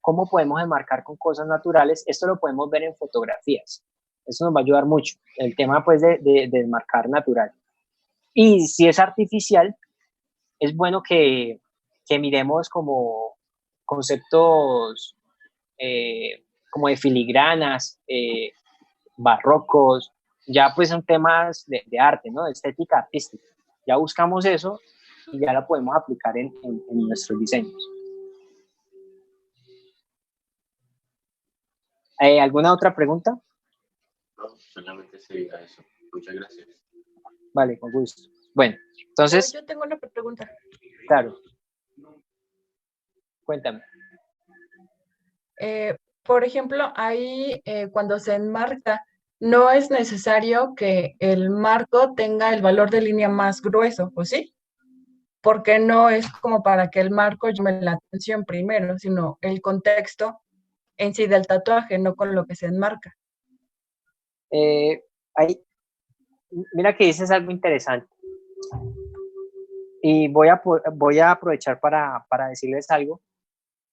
cómo podemos enmarcar con cosas naturales. Esto lo podemos ver en fotografías. Eso nos va a ayudar mucho. El tema pues de enmarcar natural. Y si es artificial, es bueno que miremos como conceptos como de filigranas, barrocos, ya pues son temas de arte, ¿no? De estética artística. Ya buscamos eso y ya lo podemos aplicar en nuestros diseños. ¿Alguna otra pregunta? No, solamente sería eso. Muchas gracias. Vale, con gusto. Bueno, entonces... Yo tengo una pregunta. Claro. Cuéntame. Por ejemplo, ahí cuando se enmarca, no es necesario que el marco tenga el valor de línea más grueso, ¿o sí? Porque no es como para que el marco llame la atención primero, sino el contexto en sí del tatuaje, no con lo que se enmarca. Ahí, mira que dices algo interesante. Y voy a aprovechar para decirles algo.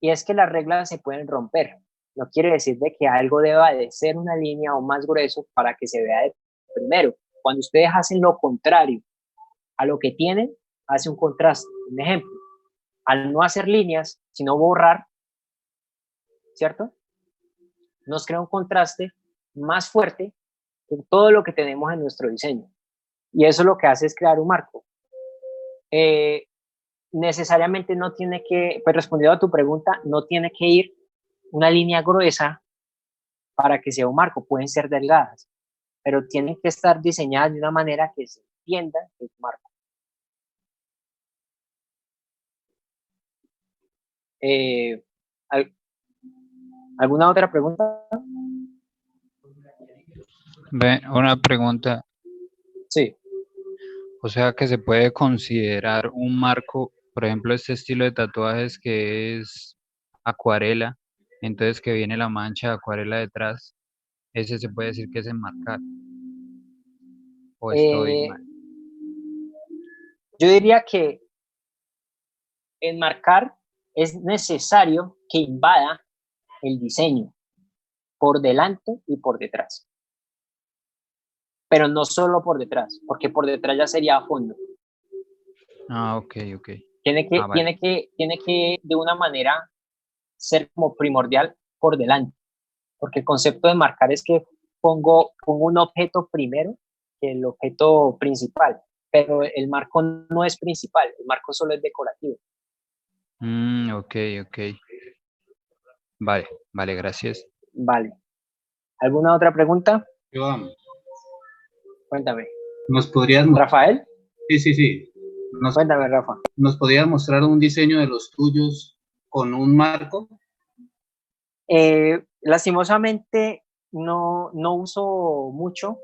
Y es que las reglas se pueden romper. No quiere decir de que algo deba de ser una línea o más grueso para que se vea de primero. Cuando ustedes hacen lo contrario a lo que tienen, hace un contraste. Un ejemplo, al no hacer líneas, sino borrar, ¿cierto? Nos crea un contraste más fuerte que todo lo que tenemos en nuestro diseño. Y eso lo que hace es crear un marco. Necesariamente no tiene que, pues respondiendo a tu pregunta, no tiene que ir una línea gruesa para que sea un marco, pueden ser delgadas, pero tienen que estar diseñadas de una manera que se entienda que es un marco. ¿Alguna otra pregunta? Una pregunta, Sí. o sea que se puede considerar un marco, por ejemplo, este estilo de tatuajes que es acuarela, entonces que viene la mancha de acuarela detrás, ese se puede decir que es enmarcar, o estoy Eh, mal. yo diría que enmarcar es necesario que invada el diseño por delante y por detrás, pero no solo por detrás, porque por detrás ya sería a fondo. Ah, ok, ok. Tiene que, Vale. tiene que de una manera ser como primordial por delante, porque el concepto de marcar es que pongo un objeto primero que el objeto principal, pero el marco no es principal, el marco solo es decorativo. Ok, ok. Vale, vale, gracias. Vale. ¿Alguna otra pregunta? Joan, Cuéntame. ¿nos podrías ¿Rafael? Sí. Cuéntame, Rafa. ¿Nos podrías mostrar un diseño de los tuyos con un marco? Lastimosamente no uso mucho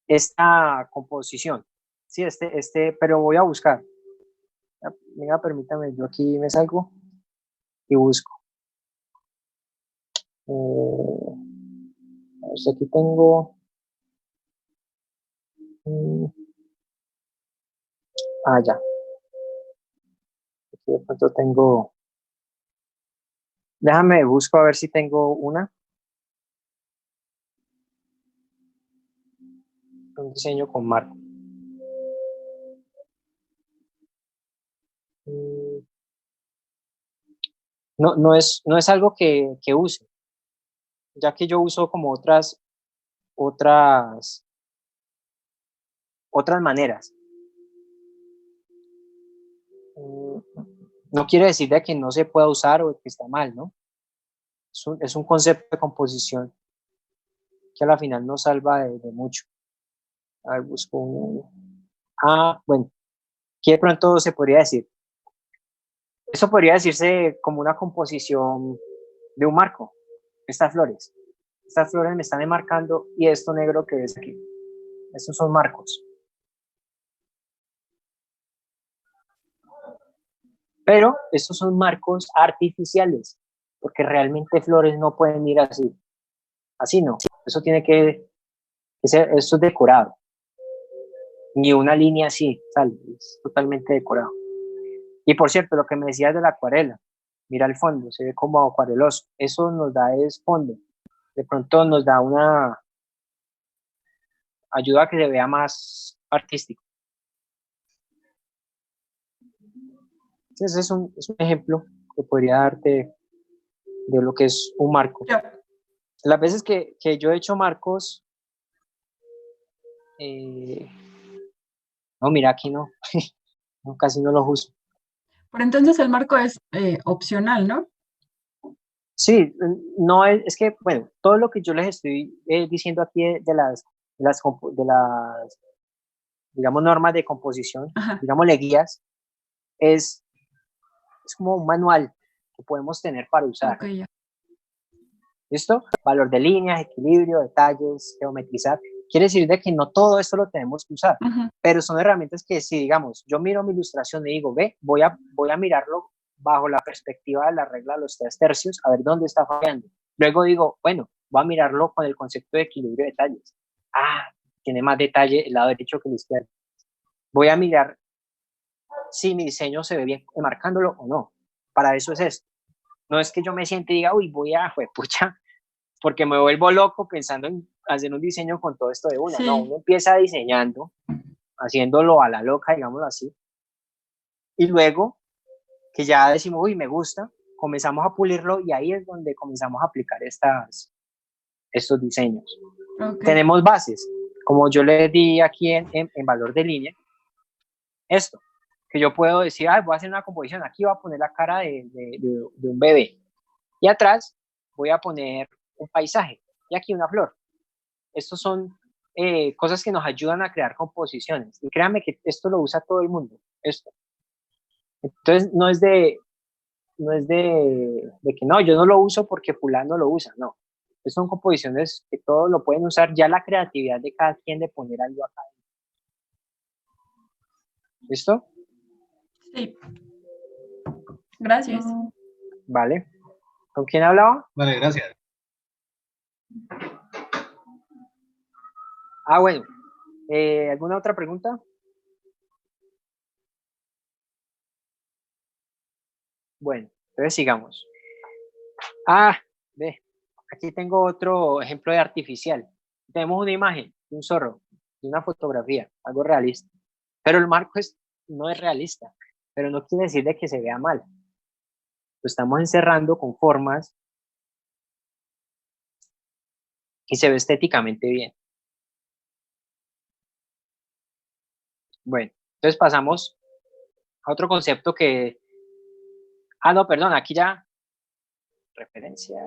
esta composición. Sí, pero voy a buscar. Mira, permítame, yo aquí me salgo y busco. A ver si aquí tengo. Ya. Aquí de pronto tengo. Déjame, busco a ver si tengo un diseño con marco. No es algo que use, ya que yo uso como otras maneras. No quiere decir de que no se pueda usar o que está mal, ¿no? Es un concepto de composición que a la final nos salva de mucho. A ver, busco uno. Bueno, ¿qué de pronto se podría decir? Eso podría decirse como una composición de un marco. Estas flores me están enmarcando y esto negro que ves aquí. Estos son marcos. Pero estos son marcos artificiales, porque realmente flores no pueden ir así. Así no. Eso tiene que ser, esto es decorado. Ni una línea así, sale, es totalmente decorado. Y por cierto, lo que me decías de la acuarela, mira el fondo, se ve como acuareloso. Eso nos da es fondo. De pronto nos da una ayuda a que se vea más artístico. Entonces es un ejemplo que podría darte de lo que es un marco. Las veces que yo he hecho marcos, no, mira, aquí no, no, casi no los uso. Pero entonces el marco es opcional, ¿no? Sí, no es que, bueno, todo lo que yo les estoy diciendo aquí de las, digamos, normas de composición, digámosle guías, es como un manual que podemos tener para usar. Okay, ya. ¿Listo? Valor de líneas, equilibrio, detalles, geometrizar. Quiere decir de que no todo esto lo tenemos que usar, Ujú. pero son herramientas que si, digamos, yo miro mi ilustración y digo, ve, voy a mirarlo bajo la perspectiva de la regla de los 3/3, a ver dónde está fallando. Luego digo, bueno, voy a mirarlo con el concepto de equilibrio de detalles. Ah, tiene más detalle el lado derecho que el izquierdo. Voy a mirar si mi diseño se ve bien marcándolo o no. Para eso es esto. No es que yo me siente y diga, uy, pucha, porque me vuelvo loco pensando en hacer un diseño con todo esto de una. Sí. No, uno empieza diseñando, haciéndolo a la loca, digámoslo así, y luego que ya decimos, uy, me gusta, comenzamos a pulirlo y ahí es donde comenzamos a aplicar estos diseños. Ok. Tenemos bases, como yo les di aquí en valor de línea, esto, que yo puedo decir, voy a hacer una composición, aquí voy a poner la cara de un bebé, y atrás voy a poner un paisaje, y aquí una flor. Estos son cosas que nos ayudan a crear composiciones, y créanme que esto lo usa todo el mundo, esto. Entonces, no es de que no, yo no lo uso porque fulano lo usa, no. Son composiciones que todos lo pueden usar, ya la creatividad de cada quien de poner algo acá. ¿Listo? Sí. Gracias. Vale. ¿Con quién hablaba? Vale, gracias. Bueno. ¿Alguna otra pregunta? Bueno, entonces sigamos. Ve, aquí tengo otro ejemplo de artificial. Tenemos una imagen de un zorro, de una fotografía, algo realista. Pero el marco no es realista, pero no quiere decir de que se vea mal. Lo estamos encerrando con formas y se ve estéticamente bien. Bueno, entonces pasamos a otro concepto que... no, perdón, aquí ya... Referencia...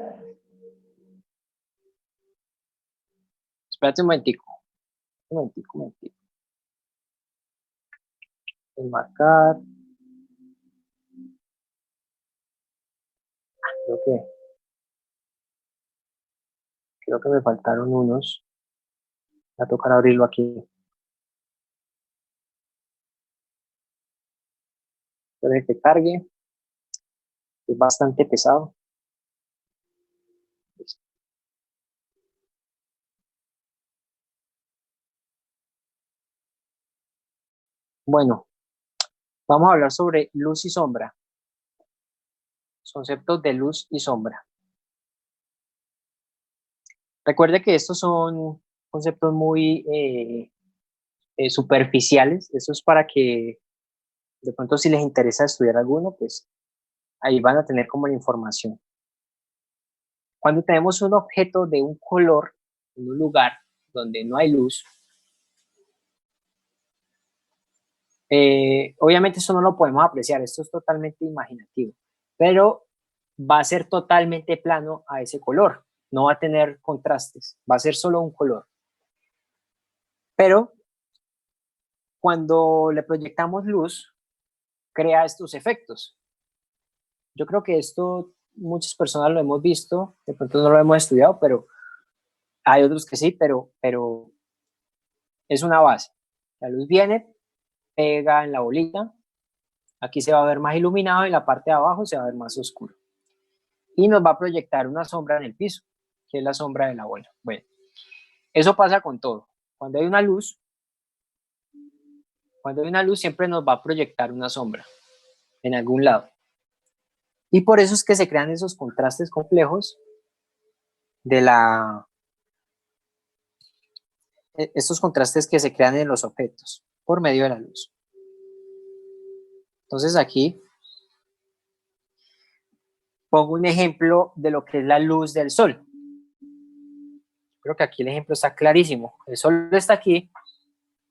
Espérate un momentico. Un momentico. Enmarcar. Creo que me faltaron unos. Va a tocar abrirlo aquí. Espero que cargue. Es bastante pesado. Bueno, vamos a hablar sobre luz y sombra. Conceptos de luz y sombra. Recuerde que estos son conceptos muy superficiales. Eso es para que de pronto si les interesa estudiar alguno, pues ahí van a tener como la información. Cuando tenemos un objeto de un color en un lugar donde no hay luz, obviamente eso no lo podemos apreciar, esto es totalmente imaginativo, pero va a ser totalmente plano a ese color, no va a tener contrastes, va a ser solo un color. Pero cuando le proyectamos luz, crea estos efectos. Yo creo que esto muchas personas lo hemos visto, de pronto no lo hemos estudiado, pero hay otros que sí, pero es una base. La luz viene, pega en la bolita, aquí se va a ver más iluminado y en la parte de abajo se va a ver más oscuro. Y nos va a proyectar una sombra en el piso, que es la sombra de la bola. Bueno, eso pasa con todo. Cuando hay una luz siempre nos va a proyectar una sombra en algún lado. Y por eso es que se crean esos contrastes complejos estos contrastes que se crean en los objetos por medio de la luz. Entonces aquí pongo un ejemplo de lo que es la luz del sol. Creo que aquí el ejemplo está clarísimo. El sol está aquí,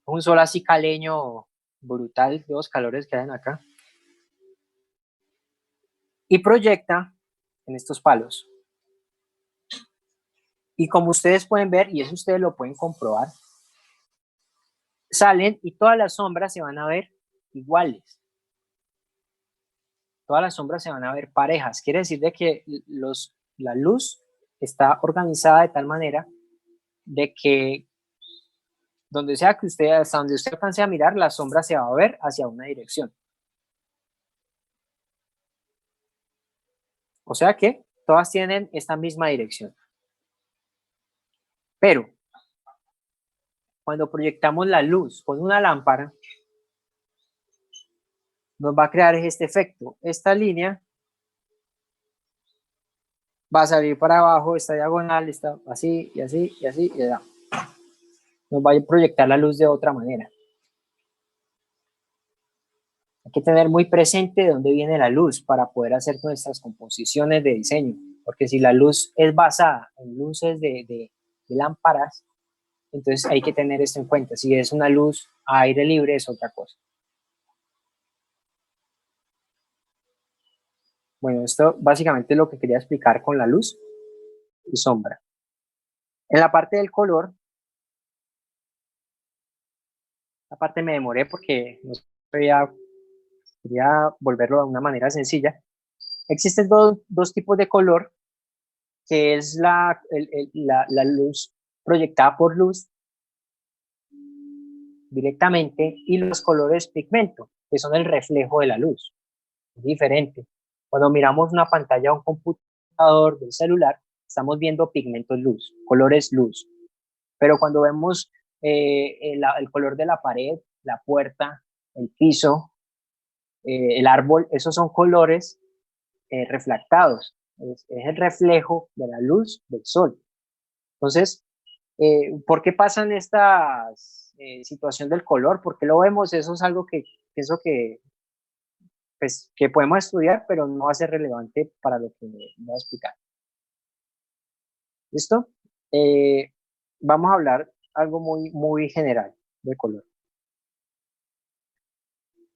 un sol así caleño brutal, de los calores que hay acá, y proyecta en estos palos. Y como ustedes pueden ver, y eso ustedes lo pueden comprobar, salen y todas las sombras se van a ver iguales. Todas las sombras se van a ver parejas. Quiere decir de que la luz está organizada de tal manera de que donde sea que usted, hasta donde usted alcance a mirar, la sombra se va a ver hacia una dirección. O sea que todas tienen esta misma dirección. Pero cuando proyectamos la luz con una lámpara, nos va a crear este efecto. Esta línea va a salir para abajo, esta diagonal, está así y así y así y así. Nos va a proyectar la luz de otra manera. Hay que tener muy presente de dónde viene la luz para poder hacer nuestras composiciones de diseño. Porque si la luz es basada en luces de lámparas, entonces hay que tener esto en cuenta. Si es una luz a aire libre, es otra cosa. Bueno, esto básicamente es lo que quería explicar con la luz y sombra. En la parte del color, la parte me demoré porque no quería volverlo de una manera sencilla. Existen dos tipos de color, que es la luz proyectada por luz directamente y los colores pigmento, que son el reflejo de la luz. Es diferente. Cuando miramos una pantalla de un computador, del celular, estamos viendo pigmentos luz, colores luz. Pero cuando vemos el color de la pared, la puerta, el piso, el árbol, esos son colores reflectados. Es el reflejo de la luz del sol. Entonces, ¿por qué pasan estas situación del color? ¿Por qué lo vemos? Eso es algo que pienso pues, que podemos estudiar, pero no va a ser relevante para lo que voy a explicar. ¿Listo? Vamos a hablar algo muy general de color.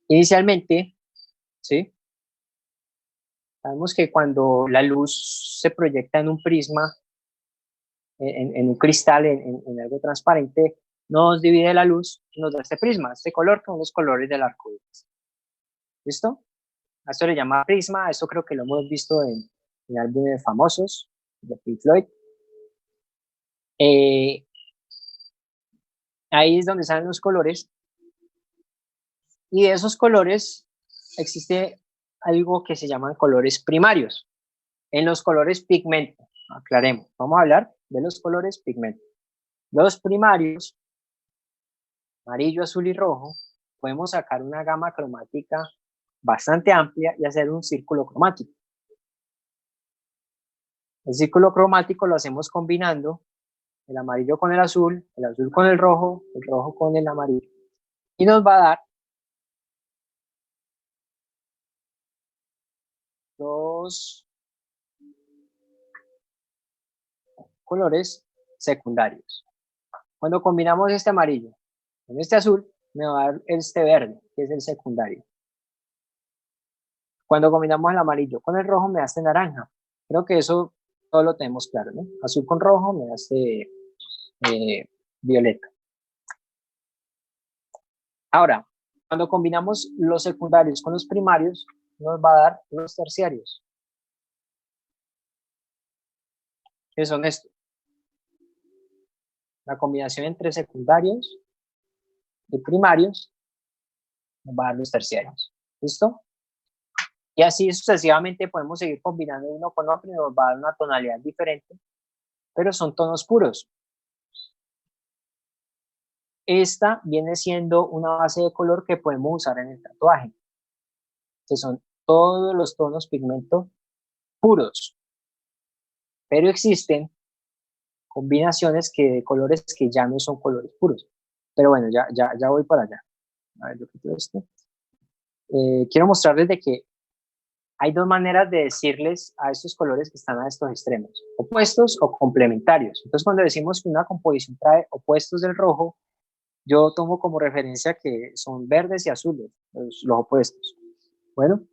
Inicialmente, ¿sí? Sabemos que cuando la luz se proyecta en un prisma, en un cristal, en algo transparente, nos divide la luz, nos da este prisma, este color, que son los colores del arco iris. ¿Listo? A esto le llama prisma, eso creo que lo hemos visto en álbumes famosos de Pink Floyd. Ahí es donde salen los colores. Y de esos colores existe algo que se llaman colores primarios. En los colores pigmento, aclaremos, vamos a hablar de los colores pigmento. Los primarios, amarillo, azul y rojo, podemos sacar una gama cromática bastante amplia y hacer un círculo cromático. El círculo cromático lo hacemos combinando el amarillo con el azul con el rojo con el amarillo. Y nos va a dar dos colores secundarios. Cuando combinamos este amarillo con este azul, me va a dar este verde, que es el secundario. Cuando combinamos el amarillo con el rojo, me da este naranja. Creo que eso todo lo tenemos claro, ¿no? Azul con rojo me da este violeta. Ahora, cuando combinamos los secundarios con los primarios, nos va a dar los terciarios. ¿Qué son estos? La combinación entre secundarios y primarios nos va a dar los terciarios. ¿Listo? Y así sucesivamente podemos seguir combinando uno con otro y nos va a dar una tonalidad diferente, pero son tonos puros. Esta viene siendo una base de color que podemos usar en el tatuaje, que son todos los tonos pigmento puros. Pero existen combinaciones de colores que ya no son colores puros. Pero bueno, ya voy para allá. A ver, yo quito esto. Quiero mostrarles de que hay dos maneras de decirles a estos colores que están a estos extremos, opuestos o complementarios. Entonces, cuando decimos que una composición trae opuestos del rojo, yo tomo como referencia que son verdes y azules, los opuestos. Bueno,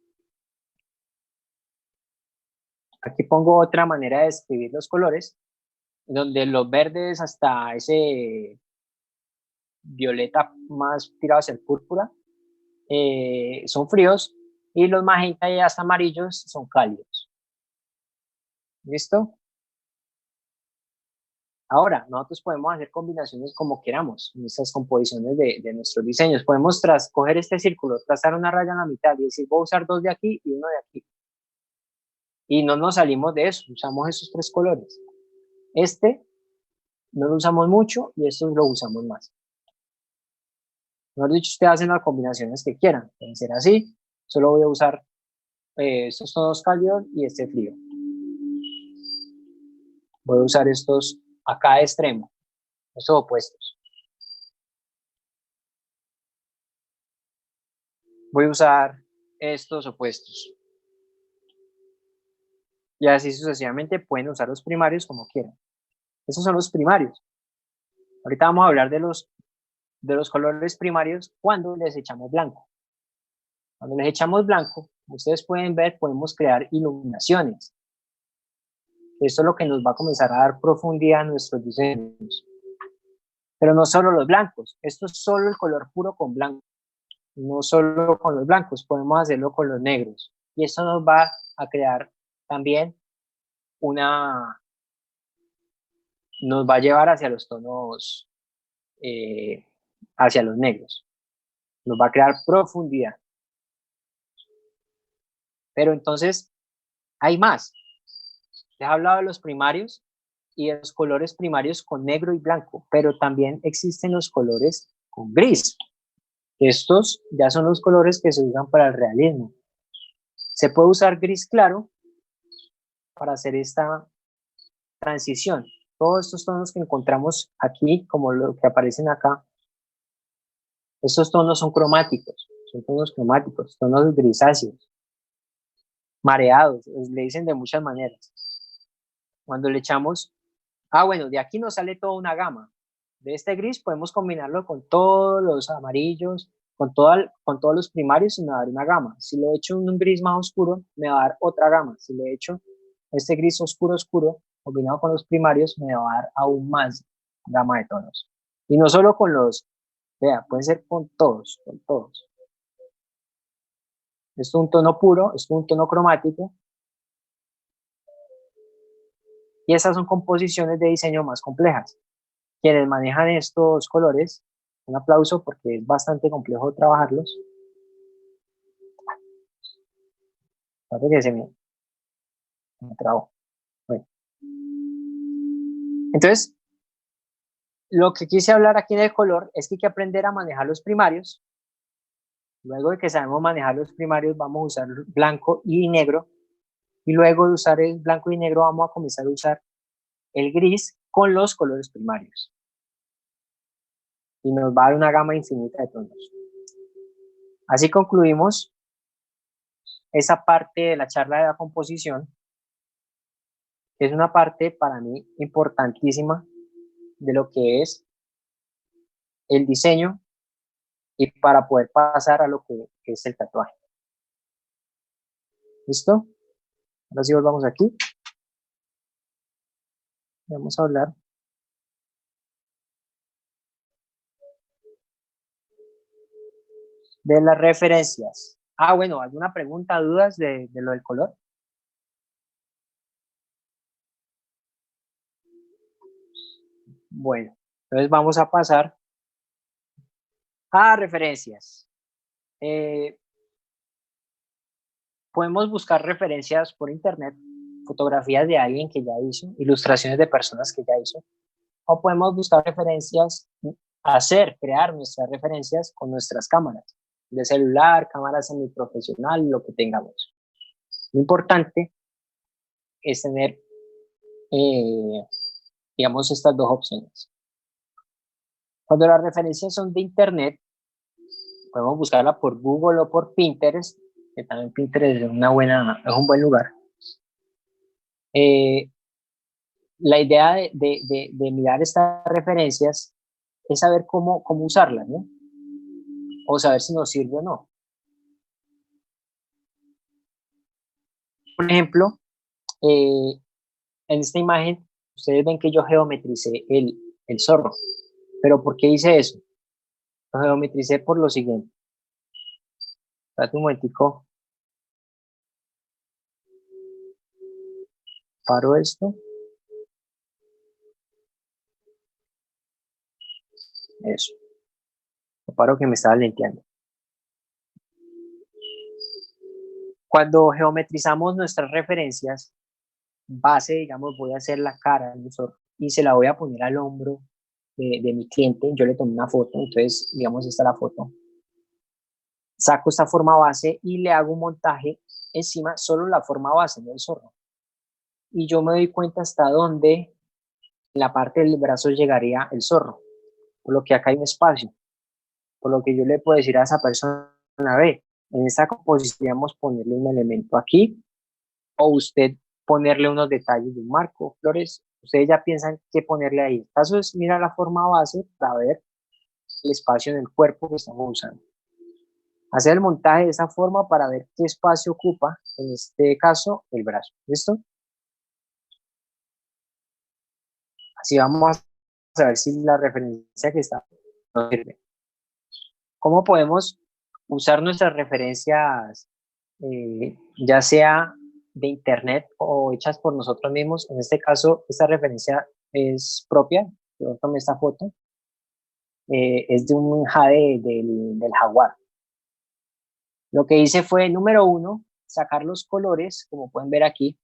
aquí pongo otra manera de escribir los colores, donde los verdes hasta ese violeta más tirado hacia el púrpura son fríos, y los magenta y hasta amarillos son cálidos. ¿Listo? Ahora, nosotros podemos hacer combinaciones como queramos en estas composiciones de nuestros diseños. Podemos coger este círculo, trazar una raya en la mitad y decir, voy a usar 2 de aquí y 1 de aquí. Y no nos salimos de eso, usamos esos 3 colores. Este no lo usamos mucho y estos lo usamos más. Mejor dicho, ustedes hacen las combinaciones que quieran. Pueden ser así, solo voy a usar estos tonos cálidos y este frío. Voy a usar estos a cada extremo, estos opuestos. Voy a usar estos opuestos. Y así sucesivamente pueden usar los primarios como quieran. Esos son los primarios. Ahorita vamos a hablar de los colores primarios cuando les echamos blanco. Cuando les echamos blanco, como ustedes pueden ver, podemos crear iluminaciones. Esto es lo que nos va a comenzar a dar profundidad a nuestros diseños. Pero no solo los blancos, esto es solo el color puro con blanco. No solo con los blancos, podemos hacerlo con los negros. Y esto nos va a crear también nos va a llevar hacia los tonos, hacia los negros. Nos va a crear profundidad. Pero entonces, hay más. Les he hablado de los primarios y de los colores primarios con negro y blanco, pero también existen los colores con gris. Estos ya son los colores que se usan para el realismo. Se puede usar gris claro para hacer esta transición. Todos estos tonos que encontramos aquí, como lo que aparecen acá, estos tonos son cromáticos, tonos grisáceos, mareados, le dicen de muchas maneras. Cuando le echamos, bueno, de aquí nos sale toda una gama. De este gris podemos combinarlo con todos los amarillos, con todos los primarios y me va a dar una gama. Si le echo un gris más oscuro, me va a dar otra gama. Si le echo este gris oscuro, combinado con los primarios, me va a dar aún más gama de tonos. Y no solo con los, vea, puede ser con todos, Esto es un tono puro, esto es un tono cromático. Y esas son composiciones de diseño más complejas. Quienes manejan estos colores, un aplauso porque es bastante complejo trabajarlos. Parece que se me trabó. Bueno. Entonces, lo que quise hablar aquí en el color es que hay que aprender a manejar los primarios. Luego de que sabemos manejar los primarios, vamos a usar blanco y negro. Y luego de usar el blanco y negro, vamos a comenzar a usar el gris con los colores primarios. Y nos va a dar una gama infinita de tonos. Así concluimos esa parte de la charla de la composición. Es una parte para mí importantísima de lo que es el diseño y para poder pasar a lo que es el tatuaje. ¿Listo? Ahora sí volvamos aquí. Vamos a hablar de las referencias. Bueno, ¿alguna pregunta, dudas de lo del color? Bueno, entonces vamos a pasar a referencias. Podemos buscar referencias por internet, fotografías de alguien que ya hizo, ilustraciones de personas que ya hizo, o podemos buscar referencias, crear nuestras referencias con nuestras cámaras, de celular, cámaras semiprofesional, lo que tengamos. Lo importante es tener, digamos, estas dos opciones. Cuando las referencias son de internet, podemos buscarla por Google o por Pinterest, que también Pinterest es un buen lugar. La idea de mirar estas referencias es saber cómo usarlas, ¿no? O saber si nos sirve o no. Por ejemplo, en esta imagen, ustedes ven que yo geometricé el zorro. ¿Pero por qué hice eso? Lo geometricé por lo siguiente. Espérate un momentico. Paro esto. Eso. Paro que me estaba lenteando. Cuando geometrizamos nuestras referencias, base, digamos, voy a hacer la cara del zorro y se la voy a poner al hombro de mi cliente. Yo le tomé una foto, entonces, digamos, esta es la foto. Saco esta forma base y le hago un montaje encima, solo la forma base, no el zorro. Y yo me doy cuenta hasta dónde en la parte del brazo llegaría el zorro, por lo que acá hay un espacio, por lo que yo le puedo decir a esa persona, ve, en esta composición podríamos ponerle un elemento aquí, o usted ponerle unos detalles de un marco, flores, ustedes ya piensan qué ponerle ahí. El caso es mirar la forma base para ver el espacio en el cuerpo que estamos usando. Hacer el montaje de esa forma para ver qué espacio ocupa, en este caso, el brazo. ¿Listo? Así vamos a ver si la referencia que está nos sirve. ¿Cómo podemos usar nuestras referencias, ya sea de internet o hechas por nosotros mismos? En este caso, esta referencia es propia. Yo tomé esta foto. Es de un jade del jaguar. Lo que hice fue, número 1, sacar los colores, como pueden ver aquí,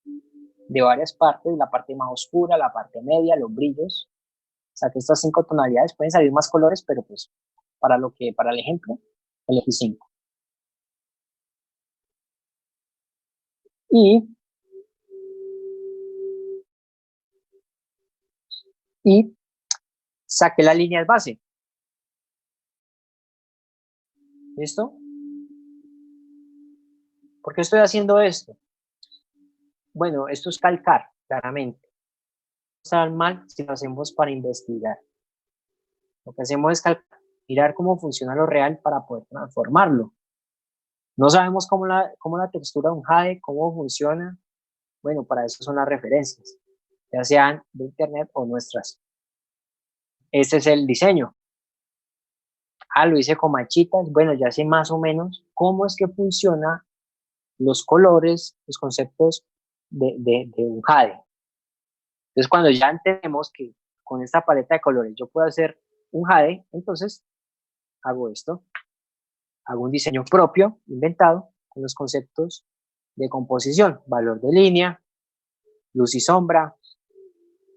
de varias partes, la parte más oscura, la parte media, los brillos. Saqué estas 5 tonalidades, pueden salir más colores, pero pues para el ejemplo, elegí 5. Y saqué las líneas base. ¿Listo? ¿Por qué estoy haciendo esto? Bueno, esto es calcar, claramente. No está mal si lo hacemos para investigar. Lo que hacemos es calcar, mirar cómo funciona lo real para poder transformarlo. No sabemos cómo la textura de un jade, cómo funciona. Bueno, para eso son las referencias, ya sean de internet o nuestras. Este es el diseño. Lo hice con manchitas. Bueno, ya sé más o menos cómo es que funciona los colores, los conceptos de un jade. Entonces, cuando ya entendemos que con esta paleta de colores yo puedo hacer un jade, entonces hago esto. Hago un diseño propio, inventado, con los conceptos de composición, valor de línea, luz y sombra,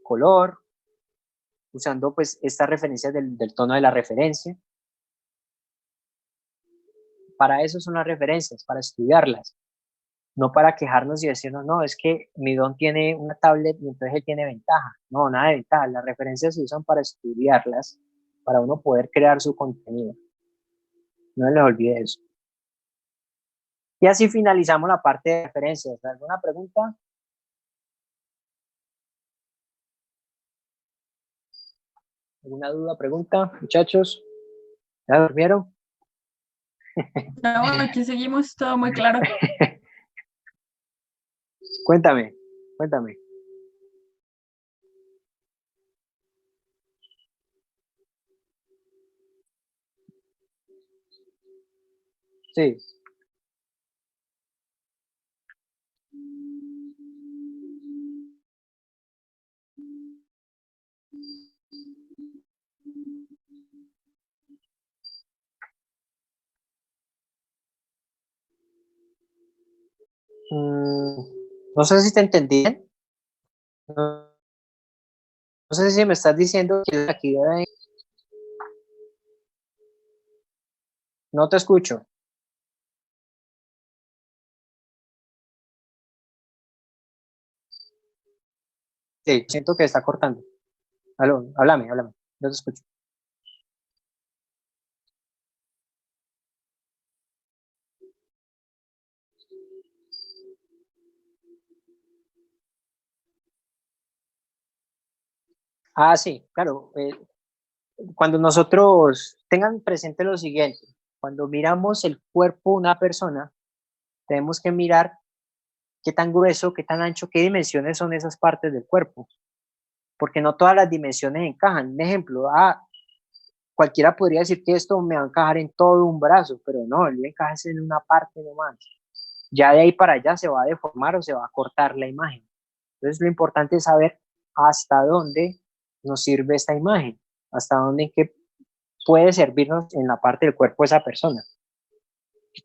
color, usando pues estas referencias del tono de la referencia. Para eso son las referencias, para estudiarlas, no para quejarnos y decirnos, no, es que mi don tiene una tablet y entonces él tiene ventaja. No, nada de ventaja. Las referencias se usan para estudiarlas, para uno poder crear su contenido. No les olvide eso. Y así finalizamos la parte de referencias. ¿Alguna pregunta? ¿Alguna duda, pregunta, muchachos? ¿Ya durmieron? No, aquí seguimos, todo muy claro. Cuéntame. Sí. No sé si te entendí. No sé si me estás diciendo que aquí no te escucho. Sí, siento que está cortando. Aló, háblame, no te escucho. Sí, claro. Cuando nosotros tengan presente lo siguiente, cuando miramos el cuerpo de una persona, tenemos que mirar qué tan grueso, qué tan ancho, qué dimensiones son esas partes del cuerpo, porque no todas las dimensiones encajan. Un ejemplo, cualquiera podría decir que esto me va a encajar en todo un brazo, pero no, él encaja en una parte nomás. Ya de ahí para allá se va a deformar o se va a cortar la imagen. Entonces lo importante es saber hasta dónde nos sirve esta imagen. hasta dónde en qué puede servirnos en la parte del cuerpo de esa persona.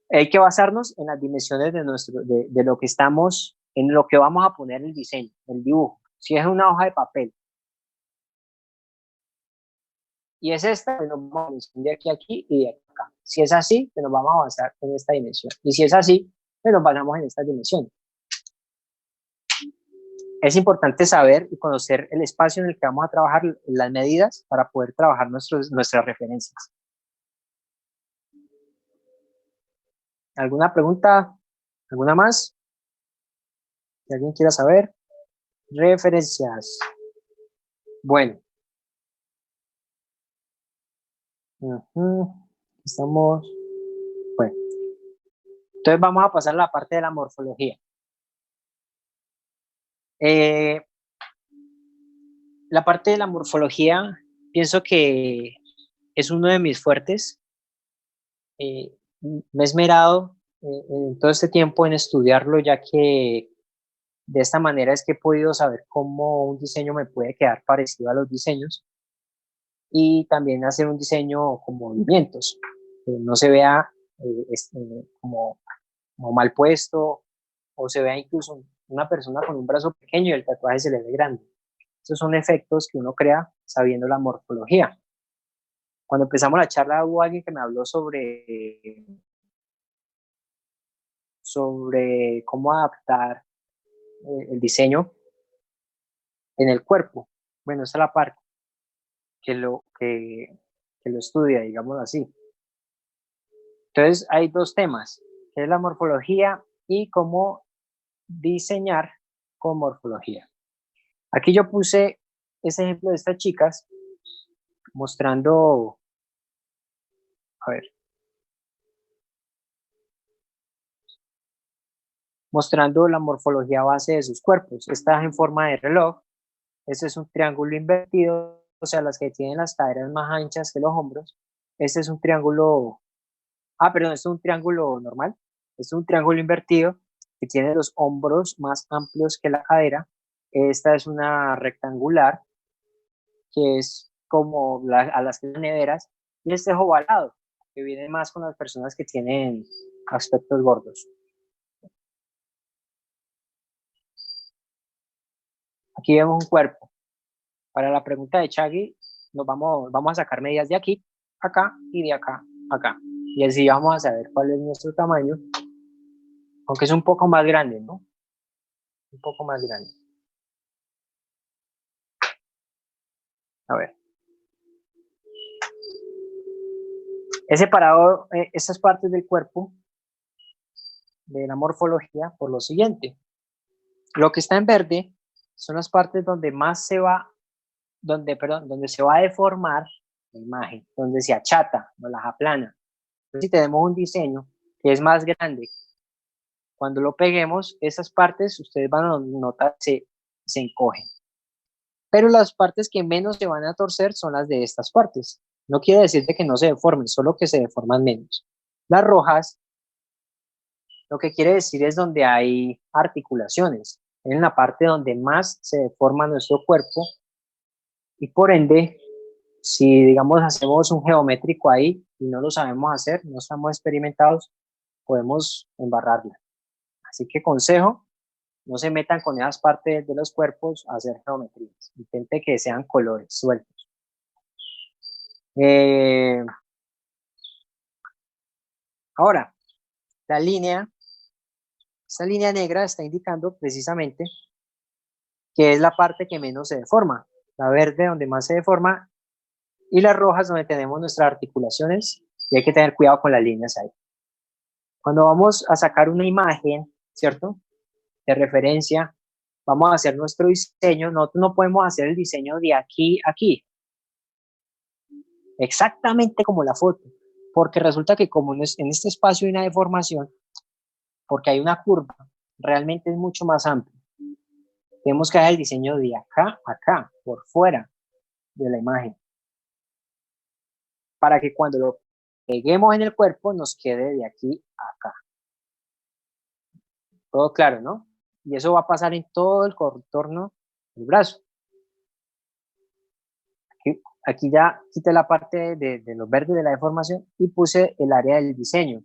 Hay que basarnos en las dimensiones de lo que estamos, en lo que vamos a poner el diseño, el dibujo. Si es una hoja de papel y es esta, pues nos vamos a dimensionar de aquí a aquí y de aquí a acá. Si es así, pues nos vamos a basar en esta dimensión. Y si es así, pues nos basamos en esta dimensión. Es importante saber y conocer el espacio en el que vamos a trabajar, las medidas, para poder trabajar nuestras referencias. ¿Alguna pregunta? ¿Alguna más? Si alguien quiera saber. Referencias. Bueno. Estamos. Bueno. Entonces vamos a pasar a la parte de la morfología. La parte de la morfología, pienso que es uno de mis fuertes. Me he esmerado en todo este tiempo en estudiarlo, ya que de esta manera es que he podido saber cómo un diseño me puede quedar parecido a los diseños y también hacer un diseño con movimientos, que no se vea como mal puesto o se vea incluso una persona con un brazo pequeño y el tatuaje se le ve grande. Esos son efectos que uno crea sabiendo la morfología. Cuando empezamos la charla hubo alguien que me habló sobre cómo adaptar el diseño en el cuerpo. Bueno, esa es la parte que lo estudia, digamos así. Entonces hay dos temas, que es la morfología y cómo diseñar con morfología. Aquí yo puse ese ejemplo de estas chicas mostrando, a ver, mostrando la morfología base de sus cuerpos. Esta es en forma de reloj. Este es un triángulo invertido, o sea, las que tienen las caderas más anchas que los hombros. Este es un triángulo, perdón, este es un triángulo normal. Este es un triángulo invertido que tiene los hombros más amplios que la cadera. Esta es una rectangular, que es como a las que son neveras. Y este es ovalado, que viene más con las personas que tienen aspectos gordos. Aquí vemos un cuerpo. Para la pregunta de Chagui, vamos a sacar medidas de aquí, acá y de acá, acá. Y así vamos a saber cuál es nuestro tamaño, aunque es un poco más grande, ¿no? Un poco más grande. A ver. He separado estas partes del cuerpo de la morfología por lo siguiente. Lo que está en verde son las partes donde más se va, donde se va a deformar la imagen, donde se achata, no las aplana. Entonces, si tenemos un diseño que es más grande, cuando lo peguemos, esas partes ustedes van a notar se encogen. Pero las partes que menos se van a torcer son las de estas partes. No quiere decir que no se deformen, solo que se deforman menos. Las rojas, lo que quiere decir es donde hay articulaciones, en la parte donde más se deforma nuestro cuerpo y por ende, si digamos hacemos un geométrico ahí y no lo sabemos hacer, no estamos experimentados, podemos embarrarla. Así que consejo, no se metan con esas partes de los cuerpos a hacer geometrías. Intente que sean colores sueltos. Ahora, esta línea negra está indicando precisamente que es la parte que menos se deforma. La verde donde más se deforma y las rojas donde tenemos nuestras articulaciones y hay que tener cuidado con las líneas ahí. Cuando vamos a sacar una imagen, ¿cierto?, de referencia, vamos a hacer nuestro diseño. Nosotros no podemos hacer el diseño de aquí a aquí, exactamente como la foto, porque resulta que como en este espacio hay una deformación, porque hay una curva, realmente es mucho más amplio. Tenemos que hacer el diseño de acá a acá, por fuera de la imagen, para que cuando lo peguemos en el cuerpo nos quede de aquí a acá. Todo claro, ¿no? Y eso va a pasar en todo el contorno del brazo. Aquí ya quité la parte de los verdes de la deformación y puse el área del diseño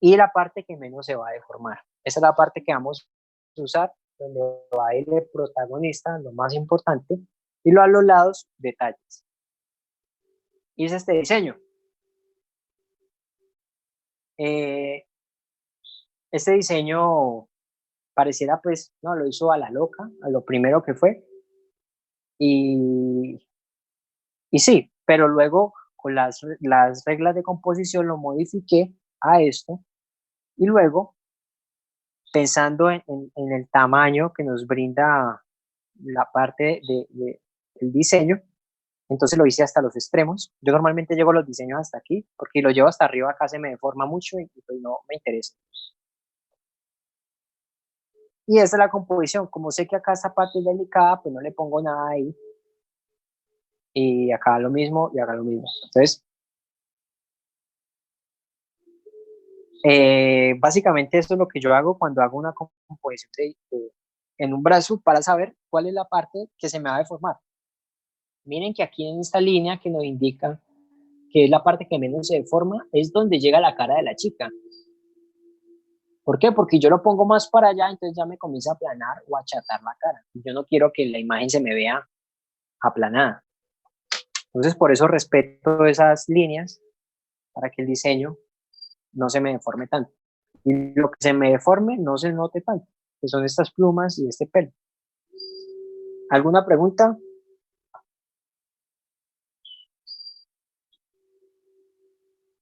y la parte que menos se va a deformar. Esa es la parte que vamos a usar, donde va a ir el protagonista, lo más importante, y a los lados, detalles. Hice este diseño. Este diseño pareciera, pues, no, lo hizo a la loca, a lo primero que fue, y sí, pero luego con las reglas de composición lo modifiqué a esto, y luego, pensando en el tamaño que nos brinda la parte del diseño, entonces lo hice hasta los extremos. Yo normalmente llevo los diseños hasta aquí, porque si lo llevo hasta arriba acá se me deforma mucho y pues no me interesa. Y esa es la composición. Como sé que acá esta parte es delicada, pues no le pongo nada ahí. Y acá lo mismo y acá lo mismo. Entonces, básicamente esto es lo que yo hago cuando hago una composición en un brazo para saber cuál es la parte que se me va a deformar. Miren que aquí en esta línea que nos indica que es la parte que menos se deforma, es donde llega la cara de la chica. ¿Por qué? Porque yo lo pongo más para allá, entonces ya me comienza a aplanar o a achatar la cara. Yo no quiero que la imagen se me vea aplanada. Entonces, por eso respeto esas líneas para que el diseño no se me deforme tanto. Y lo que se me deforme no se note tanto, que son estas plumas y este pelo. ¿Alguna pregunta?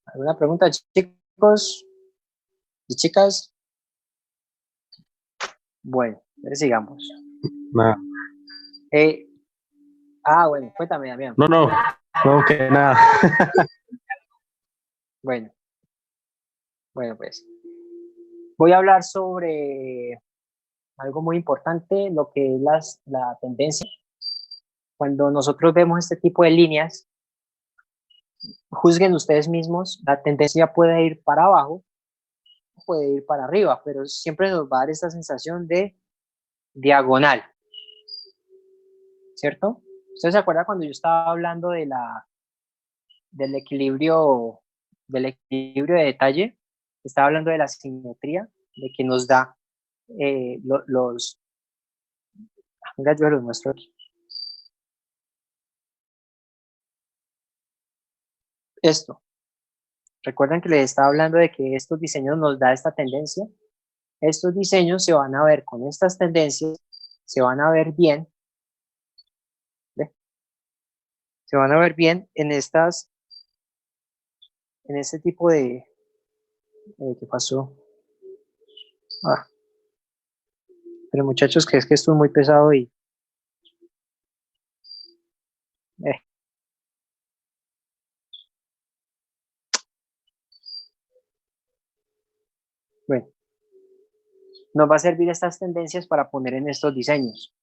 ¿Alguna pregunta, chicos y chicas? Bueno, entonces sigamos. Nada. Bueno, cuéntame, Damián. No, que nada. Bueno, pues voy a hablar sobre algo muy importante, lo que es la tendencia. Cuando nosotros vemos este tipo de líneas, juzguen ustedes mismos, la tendencia puede ir para abajo, puede ir para arriba, pero siempre nos va a dar esta sensación de diagonal, ¿cierto? ¿Ustedes se acuerdan cuando yo estaba hablando del equilibrio de detalle? Estaba hablando de la simetría, de que nos da los... Venga, yo los muestro aquí. Esto. Recuerden que les estaba hablando de que estos diseños nos da esta tendencia. Estos diseños se van a ver con estas tendencias, se van a ver bien. ¿Ve? Se van a ver bien en este tipo de... ¿Qué pasó? Pero muchachos, que es que esto es muy pesado y... Bueno, nos va a servir estas tendencias para poner en estos diseños.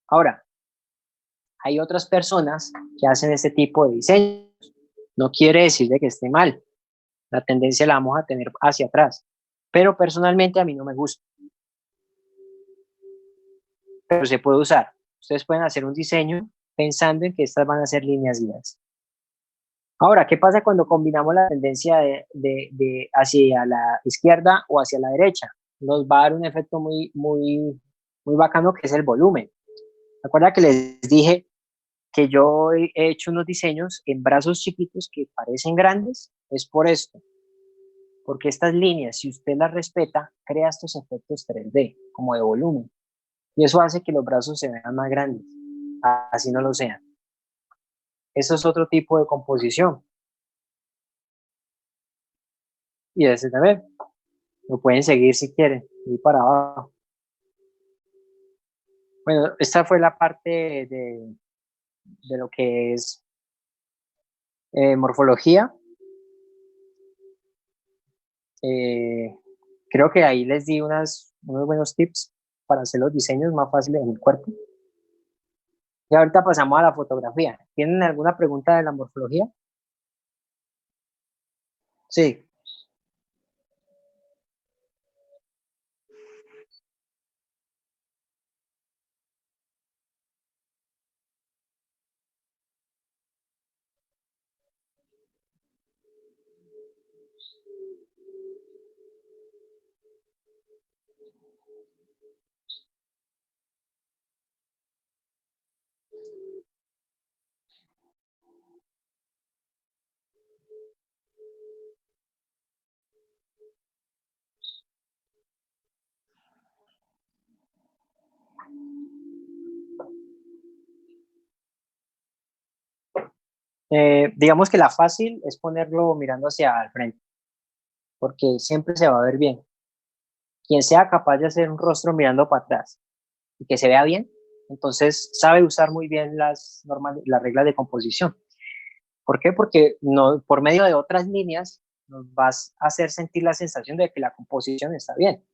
Ahora, hay otras personas que hacen este tipo de diseños. No quiere decir de que esté mal. La tendencia la vamos a tener hacia atrás. Pero personalmente a mí no me gusta. Pero se puede usar. Ustedes pueden hacer un diseño pensando en que estas van a ser líneas guías. Ahora, ¿qué pasa cuando combinamos la tendencia de hacia la izquierda o hacia la derecha? Nos va a dar un efecto muy bacano, que es el volumen. ¿Recuerda que les dije que yo he hecho unos diseños en brazos chiquitos que parecen grandes? Es por esto. Porque estas líneas, si usted las respeta, crea estos efectos 3D, como de volumen. Y eso hace que los brazos se vean más grandes, así no lo sean. Eso es otro tipo de composición. Y ese también. Lo pueden seguir si quieren, ir para abajo. Bueno, esta fue la parte de lo que es morfología. Creo que ahí les di unos buenos tips para hacer los diseños más fáciles en el cuerpo. Y ahorita pasamos a la fotografía. ¿Tienen alguna pregunta de la morfología? Sí. Digamos que la fácil es ponerlo mirando hacia el frente, porque siempre se va a ver bien. Quien sea capaz de hacer un rostro mirando para atrás y que se vea bien, entonces sabe usar muy bien las normas, las reglas de composición. ¿Por qué? Porque no, por medio de otras líneas nos vas a hacer sentir la sensación de que la composición está bien.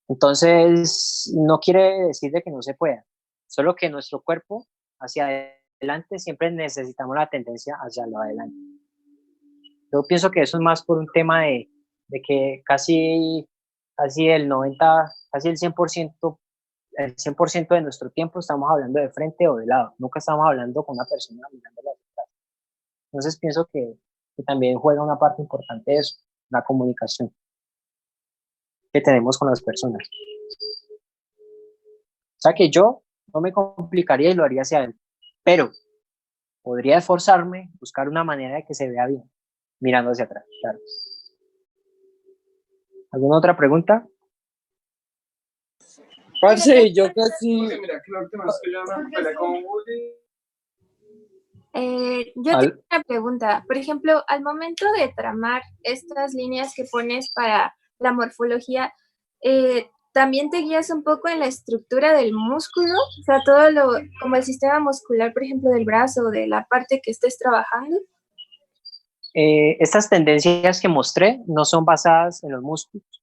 Entonces, no quiere decir de que no se pueda, solo que nuestro cuerpo hacia adelante siempre necesitamos la tendencia hacia lo adelante. Yo pienso que eso es más por un tema de que casi el 90, casi el 100% de nuestro tiempo estamos hablando de frente o de lado, nunca estamos hablando con una persona mirándola detrás. Entonces pienso que también juega una parte importante eso, la comunicación que tenemos con las personas. O sea que yo no me complicaría y lo haría hacia adentro, pero podría esforzarme, buscar una manera de que se vea bien, mirando hacia atrás, claro. ¿Alguna otra pregunta? Parce, yo casi. Yo tengo una pregunta. Por ejemplo, al momento de tramar estas líneas que pones para la morfología, ¿también te guías un poco en la estructura del músculo? O sea, todo lo, como el sistema muscular, por ejemplo, del brazo o de la parte que estés trabajando. Estas tendencias que mostré no son basadas en los músculos,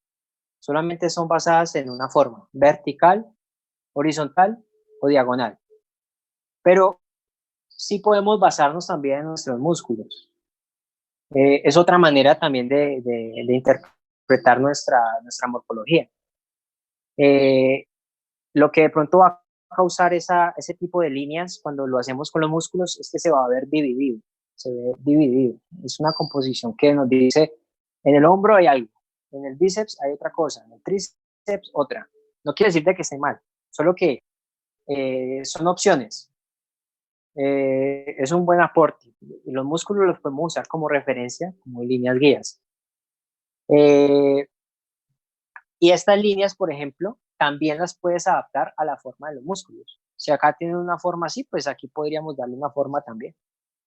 solamente son basadas en una forma, vertical, horizontal o diagonal. Pero sí podemos basarnos también en nuestros músculos. Es otra manera también de interpretar nuestra morfología. Lo que de pronto va a causar ese tipo de líneas cuando lo hacemos con los músculos es que se va a ver dividido, se ve dividido. Es una composición que nos dice, en el hombro hay algo, en el bíceps hay otra cosa, en el tríceps otra. No quiere decir de que esté mal, solo que son opciones. Es un buen aporte. Y los músculos los podemos usar como referencia, como líneas guías. Y estas líneas, por ejemplo, también las puedes adaptar a la forma de los músculos. Si acá tienen una forma así, pues aquí podríamos darle una forma también.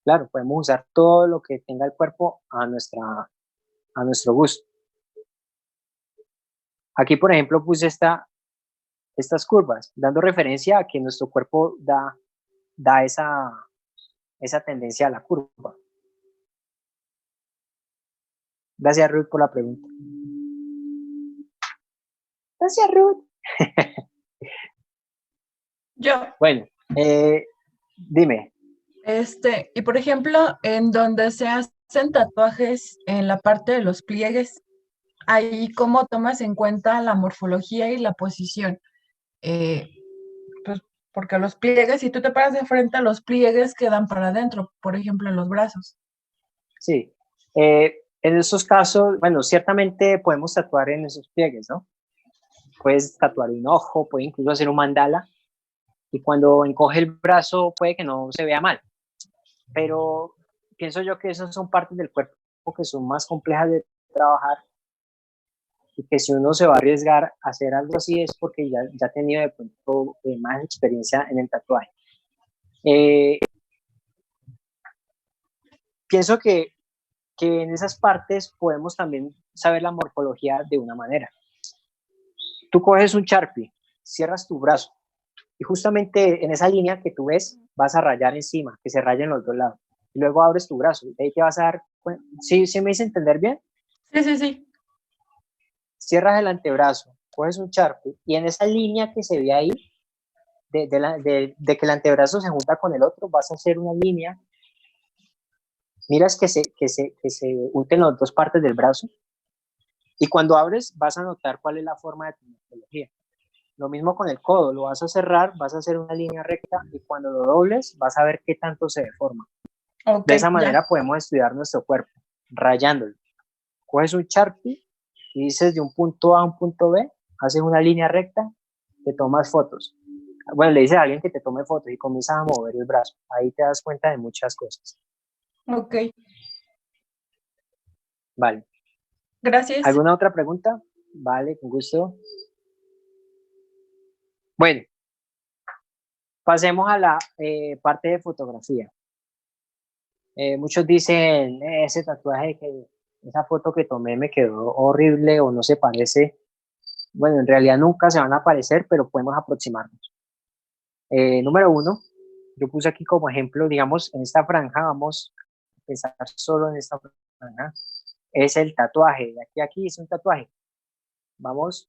Claro, podemos usar todo lo que tenga el cuerpo a nuestro gusto. Aquí, por ejemplo, puse estas curvas, dando referencia a que nuestro cuerpo da esa tendencia a la curva. Gracias, Ruth, por la pregunta. Gracias, Ruth. Yo. Bueno, dime. Y por ejemplo, en donde se hacen tatuajes en la parte de los pliegues, ahí cómo tomas en cuenta la morfología y la posición. Pues porque los pliegues, si tú te paras de frente a los pliegues, quedan para adentro, por ejemplo, en los brazos. Sí. En esos casos, bueno, ciertamente podemos tatuar en esos pliegues, ¿no? Puedes tatuar un ojo, puedes incluso hacer un mandala, y cuando encoge el brazo puede que no se vea mal, pero pienso yo que esas son partes del cuerpo que son más complejas de trabajar, y que si uno se va a arriesgar a hacer algo así es porque ya ha tenido de pronto más experiencia en el tatuaje. Pienso que en esas partes podemos también saber la morfología de una manera. Tú coges un Sharpie, cierras tu brazo, y justamente en esa línea que tú ves vas a rayar encima, que se rayen los dos lados. Y luego abres tu brazo, y ahí te vas a dar cuenta. ¿Sí me hice entender bien? Sí. Cierras el antebrazo, coges un Sharpie, y en esa línea que se ve ahí, de que el antebrazo se junta con el otro, vas a hacer una línea. Miras que se unten las dos partes del brazo, y cuando abres vas a notar cuál es la forma de tu morfología. Lo mismo con el codo, lo vas a cerrar, vas a hacer una línea recta, y cuando lo dobles vas a ver qué tanto se deforma. Okay, de esa manera podemos estudiar nuestro cuerpo, rayándolo. coges un Sharpie y dices de un punto A a un punto B, haces una línea recta, te tomas fotos. Bueno, le dices a alguien que te tome fotos y comienzas a mover el brazo. Ahí te das cuenta de muchas cosas. Ok, Vale. gracias. ¿Alguna otra pregunta? Vale, con gusto. Bueno, pasemos a la parte de fotografía. Muchos dicen, ese tatuaje, esa foto que tomé me quedó horrible o no se parece. Bueno, en realidad nunca se van a parecer, pero podemos aproximarnos. Número 1, yo puse aquí como ejemplo, digamos, en esta franja, vamos a pensar solo en esta franja, es el tatuaje. De aquí a aquí es un tatuaje. Vamos,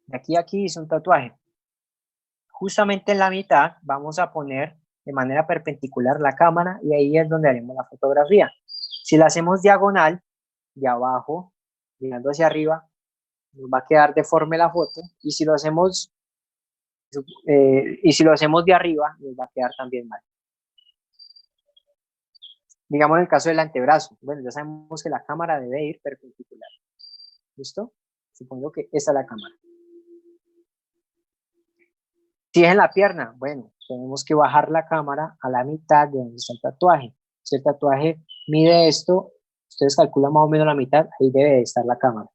de aquí a aquí es un tatuaje. Justamente en la mitad vamos a poner de manera perpendicular la cámara y ahí es donde haremos la fotografía. Si la hacemos diagonal, de abajo, mirando hacia arriba, nos va a quedar deforme la foto, y si lo hacemos de arriba, nos va a quedar también mal. Digamos en el caso del antebrazo, bueno, ya sabemos que la cámara debe ir perpendicular. ¿Listo? Supongo que esa es la cámara. Si es en la pierna, bueno, tenemos que bajar la cámara a la mitad de donde está el tatuaje. Si el tatuaje mide esto, ustedes calculan más o menos la mitad, ahí debe de estar la cámara.